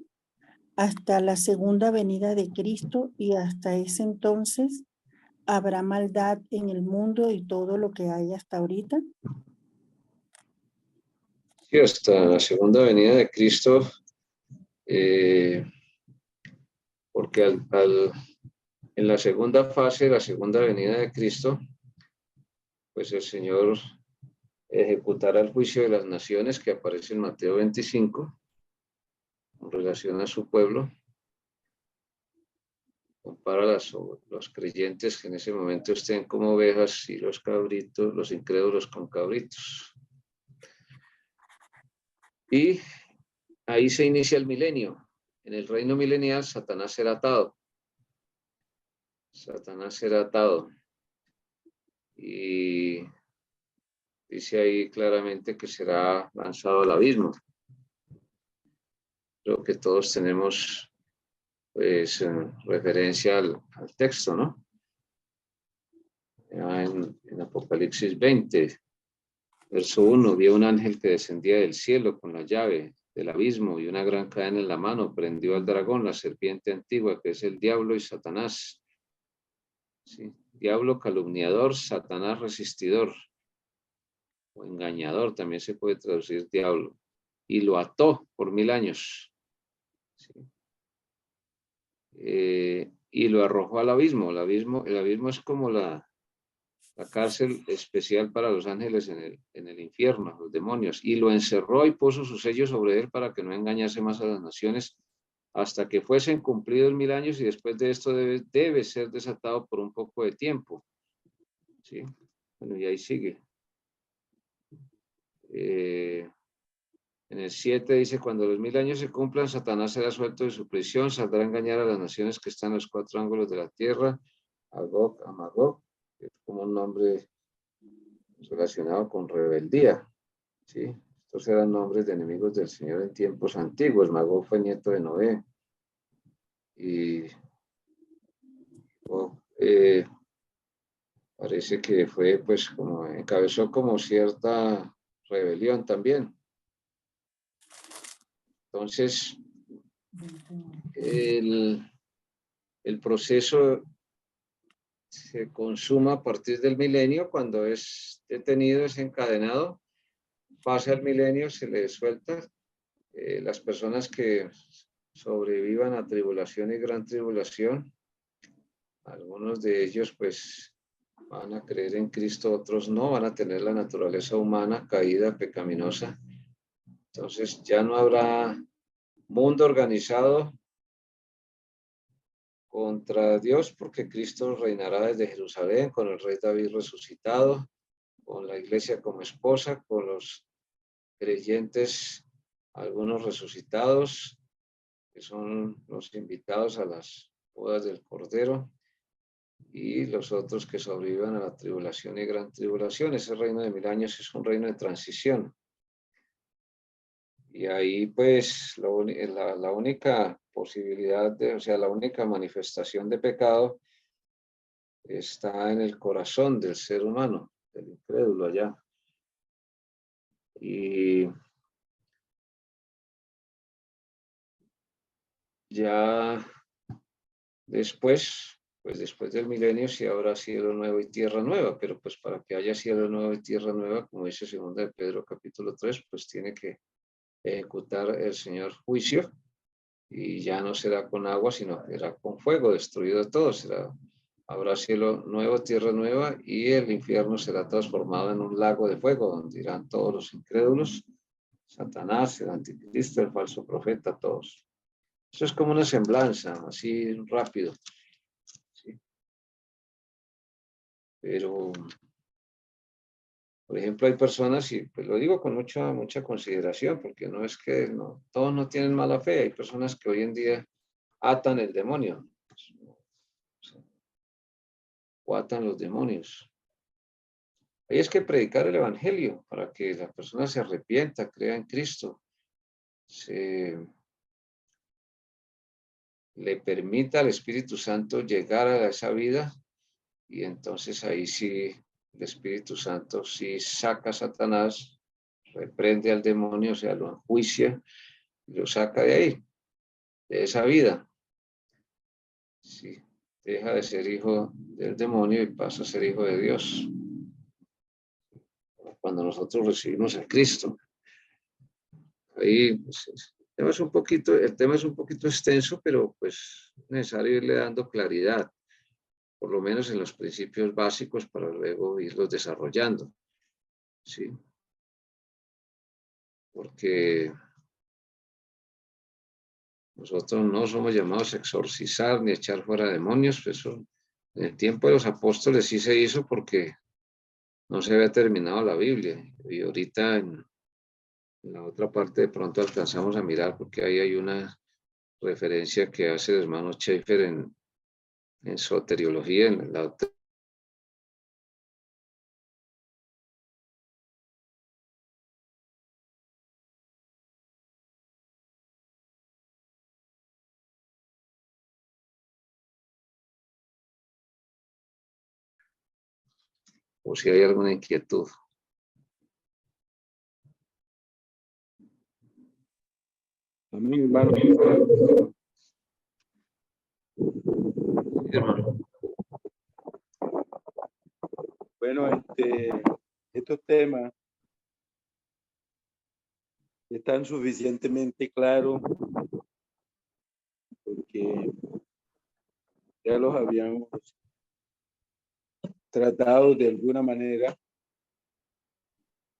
hasta la segunda venida de Cristo, y hasta ese entonces habrá maldad en el mundo y todo lo que hay hasta ahorita. Sí, hasta la segunda venida de Cristo, porque en la segunda fase, la segunda venida de Cristo, pues el Señor ejecutará el juicio de las naciones que aparece en Mateo 25, en relación a su pueblo. Compara los creyentes que en ese momento estén como ovejas y los cabritos, los incrédulos con cabritos. Y ahí se inicia el milenio. En el reino milenial, Satanás será atado. Satanás será atado. Y dice ahí claramente que será lanzado al abismo. Creo que todos tenemos, pues, referencia al texto, ¿no? Ya en Apocalipsis 20, verso 1, vio un ángel que descendía del cielo con la llave del abismo y una gran cadena en la mano. Prendió al dragón, la serpiente antigua, que es el diablo y Satanás. ¿Sí? Diablo calumniador, Satanás resistidor o engañador, también se puede traducir diablo. Y lo ató por 1000 años. ¿Sí? Y lo arrojó al abismo. El abismo es como la cárcel especial para los ángeles en el infierno, los demonios, y lo encerró y puso su sello sobre él para que no engañase más a las naciones hasta que fuesen cumplidos 1000 años, y después de esto debe ser desatado por un poco de tiempo. ¿Sí? Bueno, y ahí sigue. En el 7 dice, cuando los 1000 años se cumplan, Satanás será suelto de su prisión, saldrá a engañar a las naciones que están en los 4 ángulos de la tierra, a Gog, a Magog, que es como un nombre relacionado con rebeldía. ¿Sí? Estos eran nombres de enemigos del Señor en tiempos antiguos. Magog fue nieto de Noé. Y parece que fue, pues, como encabezó como cierta rebelión también. Entonces, el proceso se consuma a partir del milenio, cuando es detenido, es encadenado, pasa el milenio, se le suelta. Las personas que sobrevivan a tribulación y gran tribulación, algunos de ellos pues van a creer en Cristo, otros no, van a tener la naturaleza humana caída, pecaminosa. Entonces ya no habrá mundo organizado contra Dios, porque Cristo reinará desde Jerusalén con el rey David resucitado, con la iglesia como esposa, con los creyentes, algunos resucitados, que son los invitados a las bodas del Cordero, y los otros que sobrevivan a la tribulación y gran tribulación. Ese reino de 1000 años es un reino de transición. Y ahí pues la única posibilidad, o sea, la única manifestación de pecado está en el corazón del ser humano, del incrédulo allá. Y ya después, pues después del milenio, sí habrá cielo nuevo y tierra nueva, pero pues para que haya cielo nuevo y tierra nueva, como dice 2 de Pedro capítulo 3, pues tiene que ejecutar el Señor juicio, y ya no será con agua, sino que será con fuego, destruido todo. Habrá cielo nuevo, tierra nueva, y el infierno será transformado en un lago de fuego, donde irán todos los incrédulos, Satanás, el anticristo, el falso profeta, todos. Eso es como una semblanza, así rápido. ¿Sí? Pero, por ejemplo, hay personas, y pues lo digo con mucha consideración, porque no es que no, todos no tienen mala fe, hay personas que hoy en día atan el demonio, o atan los demonios. Ahí es que predicar el evangelio para que la persona se arrepienta, crea en Cristo, le permita al Espíritu Santo llegar a esa vida, y entonces ahí sí el Espíritu Santo sí saca a Satanás, reprende al demonio, o sea, lo enjuicia y lo saca de ahí, de esa vida. Sí, deja de ser hijo del demonio y pasa a ser hijo de Dios. Cuando nosotros recibimos a Cristo. Ahí pues, el tema es un poquito extenso, pero pues es necesario irle dando claridad, por lo menos en los principios básicos, para luego irlos desarrollando. ¿Sí? Porque nosotros no somos llamados a exorcizar ni a echar fuera demonios. Pues eso, en el tiempo de los apóstoles sí se hizo porque no se había terminado la Biblia. Y ahorita en la otra parte de pronto alcanzamos a mirar, porque ahí hay una referencia que hace el hermano Schaeffer en soteriología, en la o si hay alguna inquietud. Amén, hermano. Sí, hermano. Bueno, estos temas están suficientemente claros porque ya los habíamos tratado de alguna manera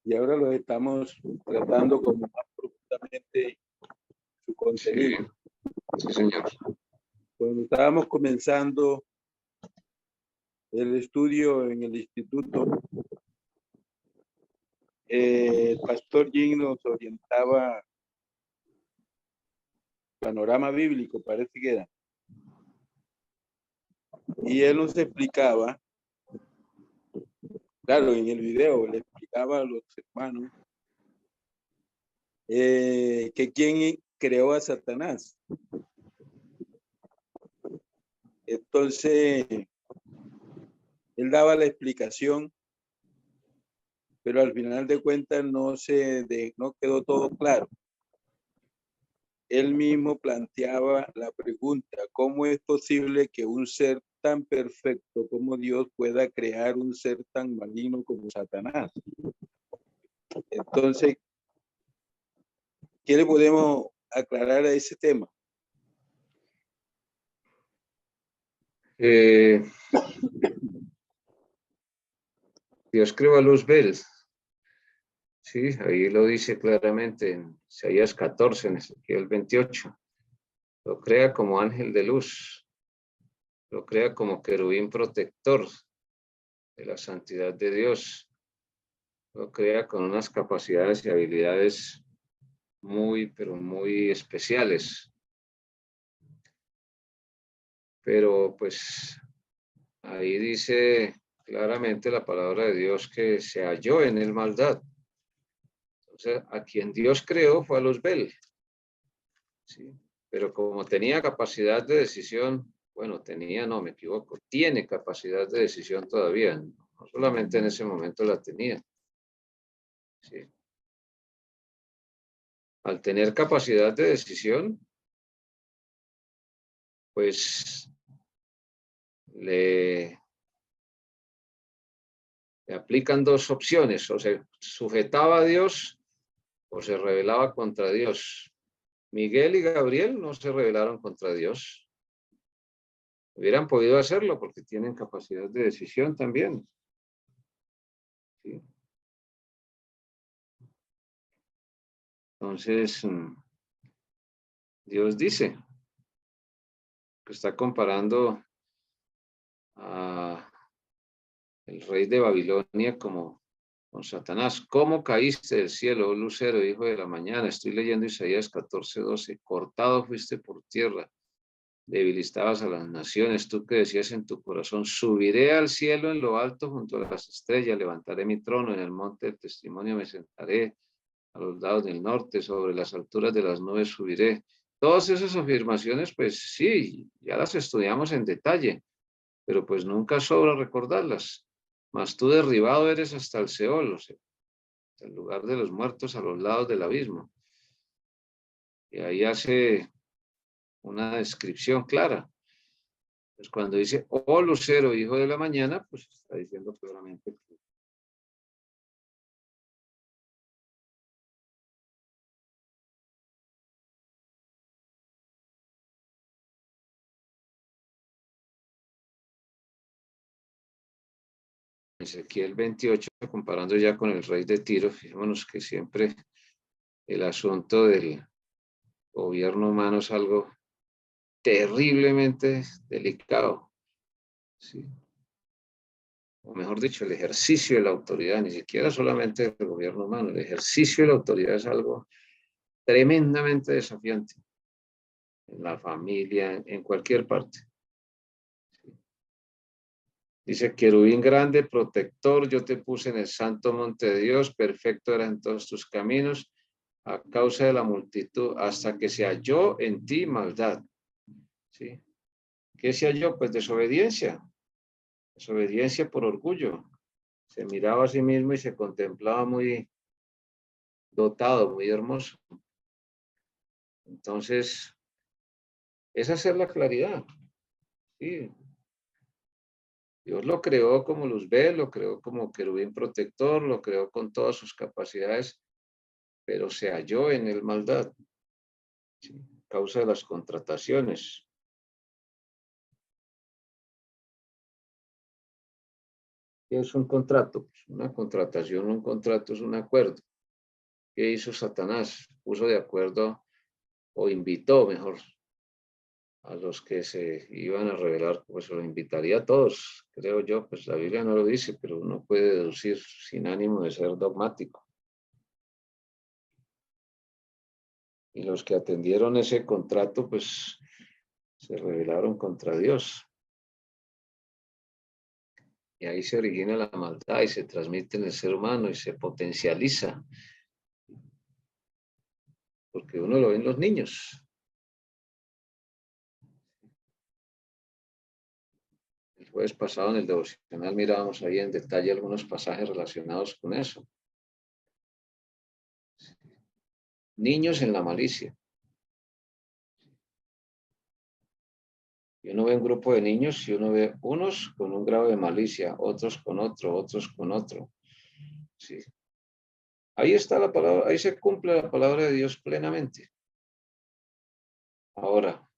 y ahora los estamos tratando como más profundamente su contenido. Sí, señor. Cuando estábamos comenzando el estudio en el instituto, el pastor Jim nos orientaba panorama bíblico, parece que era. Y él nos explicaba, claro, en el video le explicaba a los hermanos que quién creó a Satanás. Entonces, él daba la explicación, pero al final de cuentas no quedó todo claro. Él mismo planteaba la pregunta, ¿cómo es posible que un ser tan perfecto como Dios pueda crear un ser tan maligno como Satanás? Entonces, ¿qué le podemos aclarar a ese tema? Dios creó a Luzbel. Sí, ahí lo dice claramente en Isaías 14, en Ezequiel 28. Lo crea como ángel de luz. Lo crea como querubín protector de la santidad de Dios. Lo crea con unas capacidades y habilidades muy, pero muy especiales. Pero pues ahí dice claramente la palabra de Dios que se halló en él maldad. Entonces, a quien Dios creó fue a Luzbel. ¿Sí? Pero como tenía capacidad de decisión, bueno, no, me equivoco, tiene capacidad de decisión todavía, no solamente en ese momento la tenía. ¿Sí? Al tener capacidad de decisión, pues le aplican dos opciones: o se sujetaba a Dios o se rebelaba contra Dios. Miguel y Gabriel no se rebelaron contra Dios. Hubieran podido hacerlo porque tienen capacidad de decisión también. ¿Sí? Entonces, Dios dice que está comparando a el rey de Babilonia como con Satanás. ¿Cómo caíste del cielo, oh lucero, hijo de la mañana? Estoy leyendo Isaías 14:12. Cortado fuiste por tierra, debilitabas a las naciones. Tú que decías en tu corazón, subiré al cielo en lo alto junto a las estrellas, levantaré mi trono en el monte del testimonio, me sentaré a los lados del norte, sobre las alturas de las nubes subiré. Todas esas afirmaciones, pues sí, ya las estudiamos en detalle, pero pues nunca sobra recordarlas. Mas tú derribado eres hasta el Seol, o sea, hasta el lugar de los muertos a los lados del abismo. Y ahí hace una descripción clara. Pues cuando dice, oh lucero, hijo de la mañana, pues está diciendo claramente que Ezequiel 28, comparando ya con el rey de Tiro, fijémonos que siempre el asunto del gobierno humano es algo terriblemente delicado, ¿sí? O mejor dicho, el ejercicio de la autoridad, ni siquiera solamente el gobierno humano, el ejercicio de la autoridad es algo tremendamente desafiante en la familia, en cualquier parte. Dice, querubín grande, protector, yo te puse en el santo monte de Dios, perfecto era en todos tus caminos, a causa de la multitud, hasta que se halló en ti maldad. ¿Sí? ¿Qué se halló? Pues desobediencia por orgullo. Se miraba a sí mismo y se contemplaba muy dotado, muy hermoso. Entonces, es hacer la claridad. ¿Sí? Dios lo creó como Luzbel, lo creó como querubín protector, lo creó con todas sus capacidades, pero se halló en el maldad, ¿sí? A causa de las contrataciones. ¿Qué es un contrato? Pues una contratación, un contrato es un acuerdo. ¿Qué hizo Satanás? Puso de acuerdo o invitó, mejor, a los que se iban a revelar, pues lo invitaría a todos, creo yo, pues la Biblia no lo dice, pero uno puede deducir sin ánimo de ser dogmático. Y los que atendieron ese contrato, pues se rebelaron contra Dios. Y ahí se origina la maldad y se transmite en el ser humano y se potencializa. Porque uno lo ve en los niños. El jueves pasado en el devocional mirábamos ahí en detalle algunos pasajes relacionados con eso. Niños en la malicia. Y uno ve un grupo de niños y uno ve unos con un grado de malicia, otros con otro, otros con otro. Sí. Ahí está la palabra, ahí se cumple la palabra de Dios plenamente. Ahora,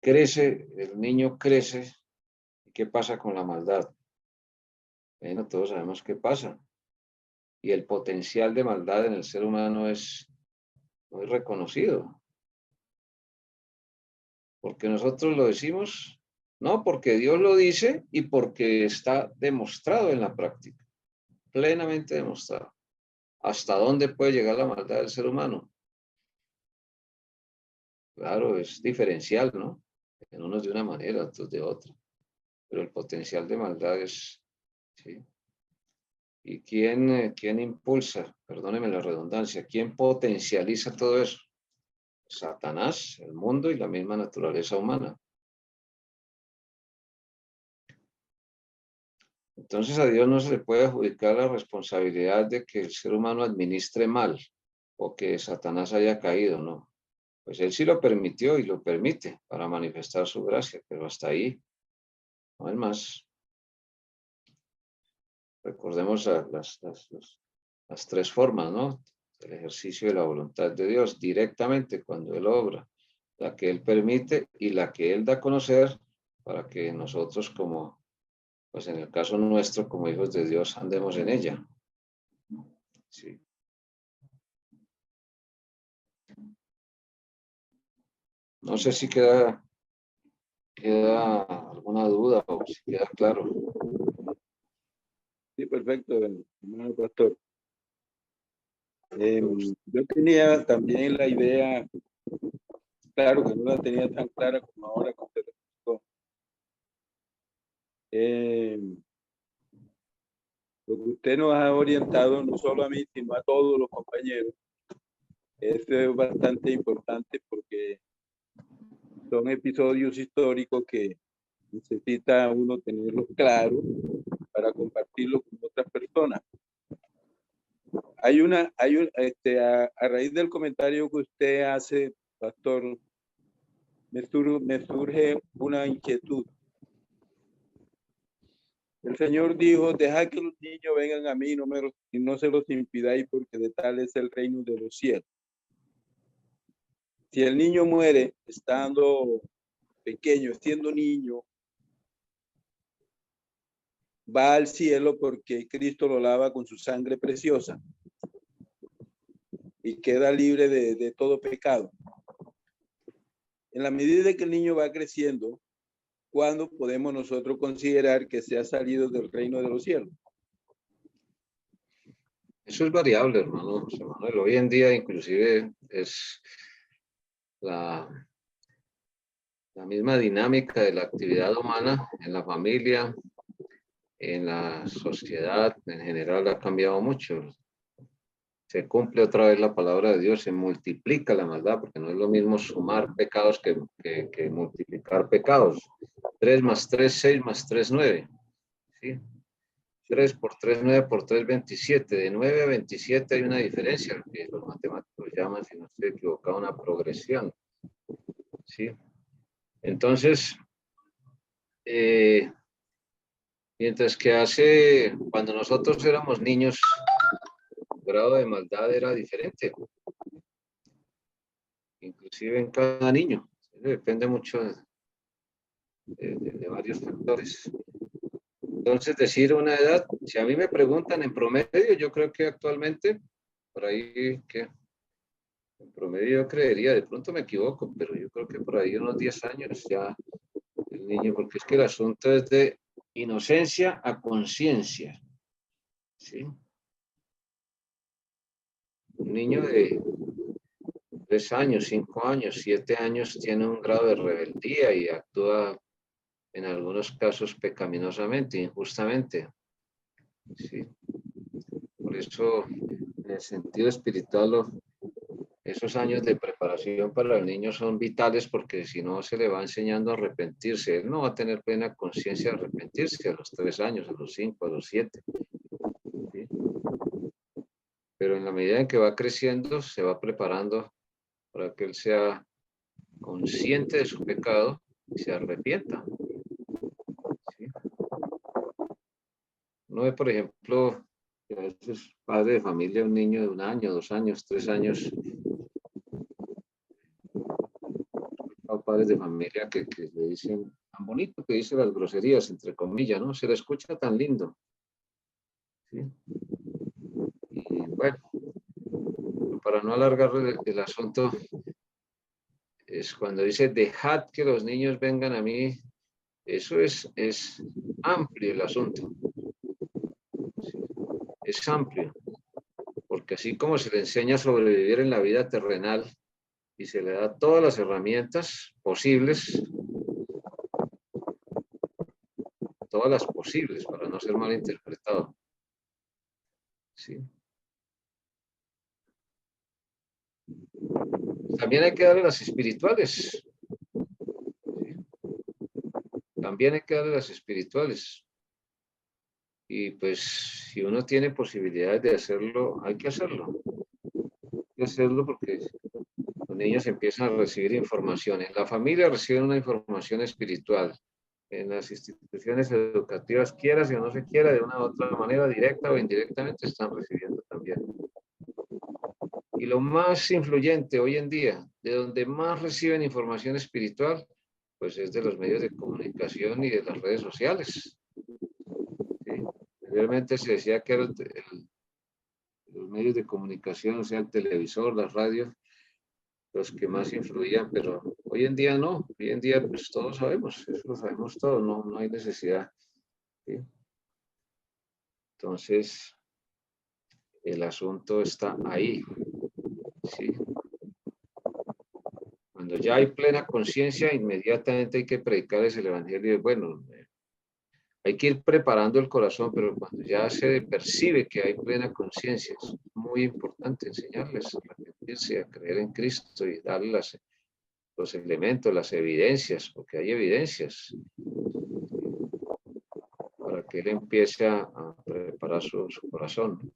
crece, el niño crece, ¿y qué pasa con la maldad? Bueno, todos sabemos qué pasa. Y el potencial de maldad en el ser humano es muy reconocido. Porque nosotros lo decimos, no, porque Dios lo dice y porque está demostrado en la práctica, plenamente demostrado. ¿Hasta dónde puede llegar la maldad del ser humano? Claro, es diferencial, ¿no? En unos de una manera, otros de otra. Pero el potencial de maldad es, ¿sí? ¿Y quién impulsa? Perdóneme la redundancia. ¿Quién potencializa todo eso? Satanás, el mundo y la misma naturaleza humana. Entonces a Dios no se le puede adjudicar la responsabilidad de que el ser humano administre mal o que Satanás haya caído, no. Pues él sí lo permitió y lo permite para manifestar su gracia, pero hasta ahí no hay más. Recordemos las tres formas, ¿no? El ejercicio de la voluntad de Dios directamente cuando Él obra, la que Él permite y la que Él da a conocer para que nosotros como, pues en el caso nuestro, como hijos de Dios, andemos en ella. Sí. No sé si queda alguna duda o si queda claro. Sí, perfecto, hermano pastor. Yo tenía también la idea, claro que no la tenía tan clara como ahora con usted explicó. Lo que usted nos ha orientado, no solo a mí, sino a todos los compañeros, eso es bastante importante porque son episodios históricos que necesita uno tenerlos claros para compartirlo con otras personas. A raíz del comentario que usted hace, pastor, me surge una inquietud. El Señor dijo, dejad que los niños vengan a mí y no se los impidáis, porque de tal es el reino de los cielos. Si el niño muere estando pequeño, siendo niño, va al cielo porque Cristo lo lava con su sangre preciosa y queda libre de todo pecado. En la medida que el niño va creciendo, ¿cuándo podemos nosotros considerar que se ha salido del reino de los cielos? Eso es variable, hermano José Manuel. Hoy en día inclusive es la misma dinámica de la actividad humana en la familia, en la sociedad en general ha cambiado mucho. Se cumple otra vez la palabra de Dios, se multiplica la maldad, porque no es lo mismo sumar pecados que multiplicar pecados. 3 más 3, 6 más 3, 9. ¿Sí? 3 por 3, 9 por 3, 27. De 9 a 27 hay una diferencia, lo que los matemáticos llaman, si no estoy equivocado, una progresión. ¿Sí? Entonces, mientras que cuando nosotros éramos niños, el grado de maldad era diferente, inclusive en cada niño. Depende mucho de varios factores. Entonces, decir una edad, si a mí me preguntan en promedio, yo creo que actualmente, por ahí, que en promedio yo creería, de pronto me equivoco, pero yo creo que por ahí unos 10 años ya el niño, porque es que el asunto es de inocencia a conciencia. ¿Sí? Un niño de 3 años, 5 años, 7 años tiene un grado de rebeldía y actúa en algunos casos pecaminosamente, injustamente. ¿Sí? Por eso, en el sentido espiritual, esos años de preparación para el niño son vitales porque si no se le va enseñando a arrepentirse. Él no va a tener plena conciencia de arrepentirse a los 3 años, a los 5, a los 7. ¿Sí? Pero en la medida en que va creciendo, se va preparando para que él sea consciente de su pecado y se arrepienta. ¿Sí? No es, por ejemplo, que a veces padre de familia, un niño de 1 año, 2 años, 3 años, o padres de familia que le dicen, tan bonito que dice las groserías, entre comillas, ¿no? Se le escucha tan lindo. ¿Sí? Y bueno, para no alargar el asunto, es cuando dice, dejad que los niños vengan a mí, eso es amplio el asunto. ¿Sí? Es amplio, porque así como se le enseña a sobrevivir en la vida terrenal y se le da todas las herramientas posibles, todas las posibles para no ser malinterpretado. ¿Sí? También hay que darle las espirituales. ¿Sí? También hay que darle las espirituales. Y pues si uno tiene posibilidades de hacerlo, hay que hacerlo. Hay que hacerlo porque los niños empiezan a recibir información. En la familia reciben una información espiritual. En las instituciones educativas, quiera si o no se quiera, de una u otra manera, directa o indirectamente, están recibiendo también. Y lo más influyente hoy en día, de donde más reciben información espiritual, pues es de los medios de comunicación y de las redes sociales. ¿Sí? Realmente se decía que los medios de comunicación, o sea, el televisor, las radios, los que más influían, pero Hoy en día no, hoy en día pues todos sabemos, eso lo sabemos todos, no hay necesidad. ¿Sí? Entonces, el asunto está ahí. ¿Sí? Cuando ya hay plena conciencia, inmediatamente hay que predicarles el evangelio. Bueno, hay que ir preparando el corazón, pero cuando ya se percibe que hay plena conciencia, es muy importante enseñarles a arrepentirse, a creer en Cristo y darles los elementos, las evidencias, porque hay evidencias, para que él empiece a preparar su corazón.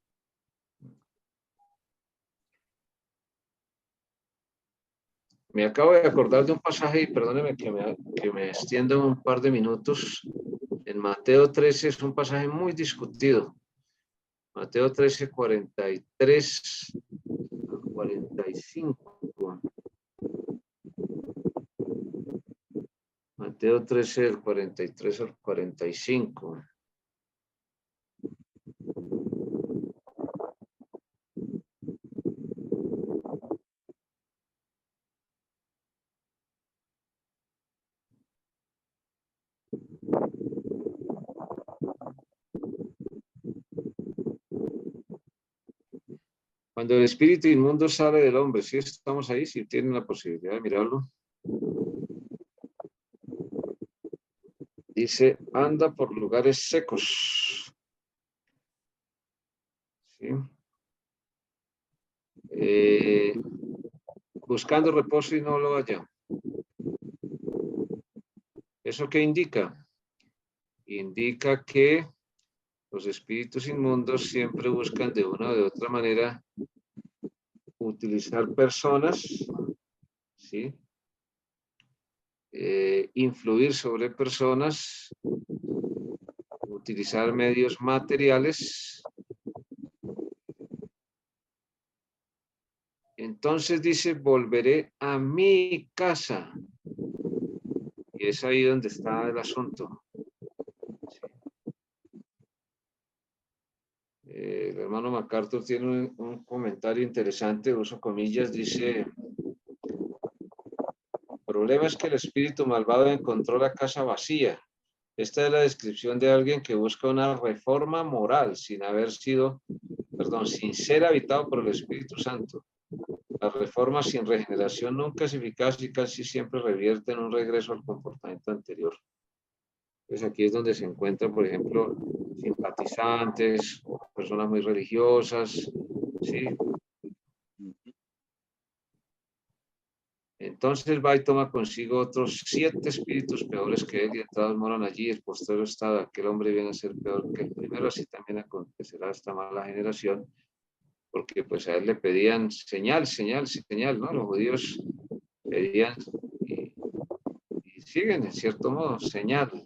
Me acabo de acordar de un pasaje, y perdóneme que me extienda un par de minutos. En Mateo 13 es un pasaje muy discutido. Mateo 13, 43 al 45. Mateo 13, del 43 al 45. Cuando el espíritu inmundo sale del hombre, ¿sí estamos ahí? ¿Sí tienen la posibilidad de mirarlo? Dice, anda por lugares secos. ¿Sí? Buscando reposo y no lo halla. ¿Eso qué indica? Indica que los espíritus inmundos siempre buscan de una o de otra manera utilizar personas, ¿sí? Influir sobre personas, utilizar medios materiales. Entonces dice, volveré a mi casa. Y es ahí donde está el asunto. El hermano MacArthur tiene un comentario interesante, uso comillas, dice, el problema es que el espíritu malvado encontró la casa vacía. Esta es la descripción de alguien que busca una reforma moral sin ser habitado por el Espíritu Santo. La reforma sin regeneración nunca es eficaz y casi siempre revierte en un regreso al comportamiento anterior. Pues aquí es donde se encuentran, por ejemplo, simpatizantes, o personas muy religiosas, ¿sí? Entonces va y toma consigo otros 7 espíritus peores que él, y entrados moran allí. El postrero estado de aquel hombre viene a ser peor que el primero, así también acontecerá esta mala generación, porque pues a él le pedían señal, ¿no? Los judíos pedían y siguen, en cierto modo, señal.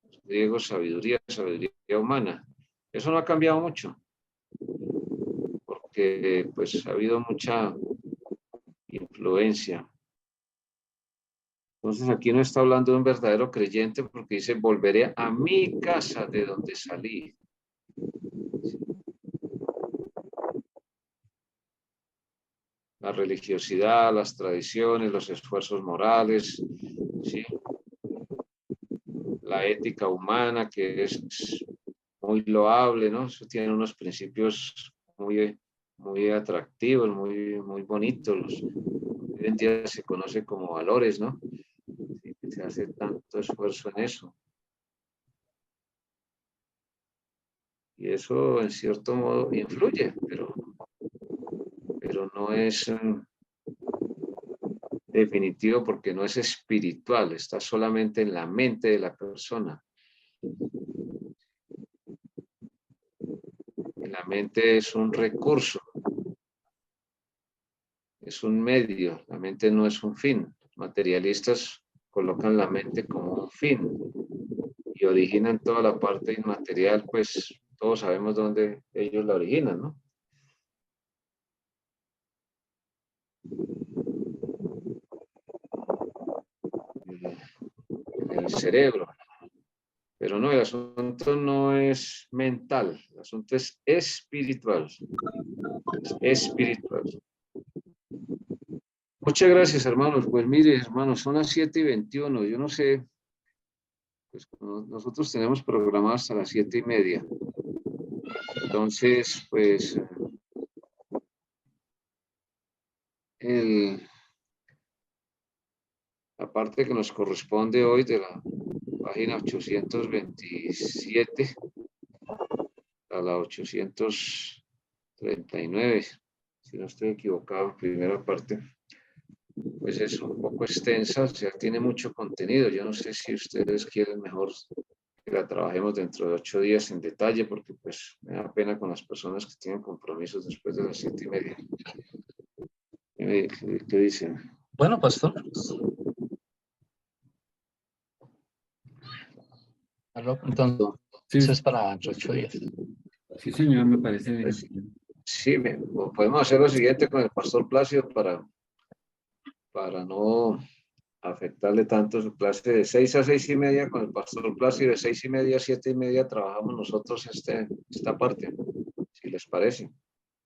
Los griegos, sabiduría humana. Eso no ha cambiado mucho, porque pues ha habido mucha influencia. Entonces aquí no está hablando de un verdadero creyente, porque dice, volveré a mi casa de donde salí. La religiosidad, las tradiciones, los esfuerzos morales, ¿sí? La ética humana, que es muy loable, ¿no? Eso tiene unos principios muy atractivos, muy bonitos. Hoy en día se conoce como valores, ¿no? Se hace tanto esfuerzo en eso. Y eso, en cierto modo, influye, pero no es definitivo, porque no es espiritual, está solamente en la mente de la persona. La mente es un recurso, es un medio, la mente no es un fin. Los materialistas colocan la mente como un fin y originan toda la parte inmaterial, pues todos sabemos dónde ellos la originan, ¿no? En el cerebro. Pero no, el asunto no es mental, el asunto es espiritual. Es espiritual. Muchas gracias, hermanos. Pues mire, hermanos, son las 7:21. Yo no sé, pues nosotros tenemos programado hasta las 7:30. Entonces, pues, la parte que nos corresponde hoy de la página 827 a la 839, si no estoy equivocado, primera parte, pues es un poco extensa, o sea, tiene mucho contenido. Yo no sé si ustedes quieren mejor que la trabajemos dentro de 8 días en detalle, porque pues me da pena con las personas que tienen compromisos después de las 7:30. ¿Qué dicen? Bueno, pastor. Entonces, Sí, eso es para dentro de 8 días. sí, señor, me parece bien. Pues, sí, podemos hacer lo siguiente con el pastor Plácido para no afectarle tanto su clase de 6 a 6:30 con el pastor Plácido, de 6:30 a 7:30 trabajamos nosotros esta parte, si les parece.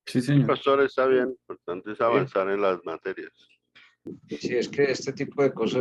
Sí, señor. Pastor, está bien. Lo importante es avanzar en las materias. Sí, es que este tipo de cosas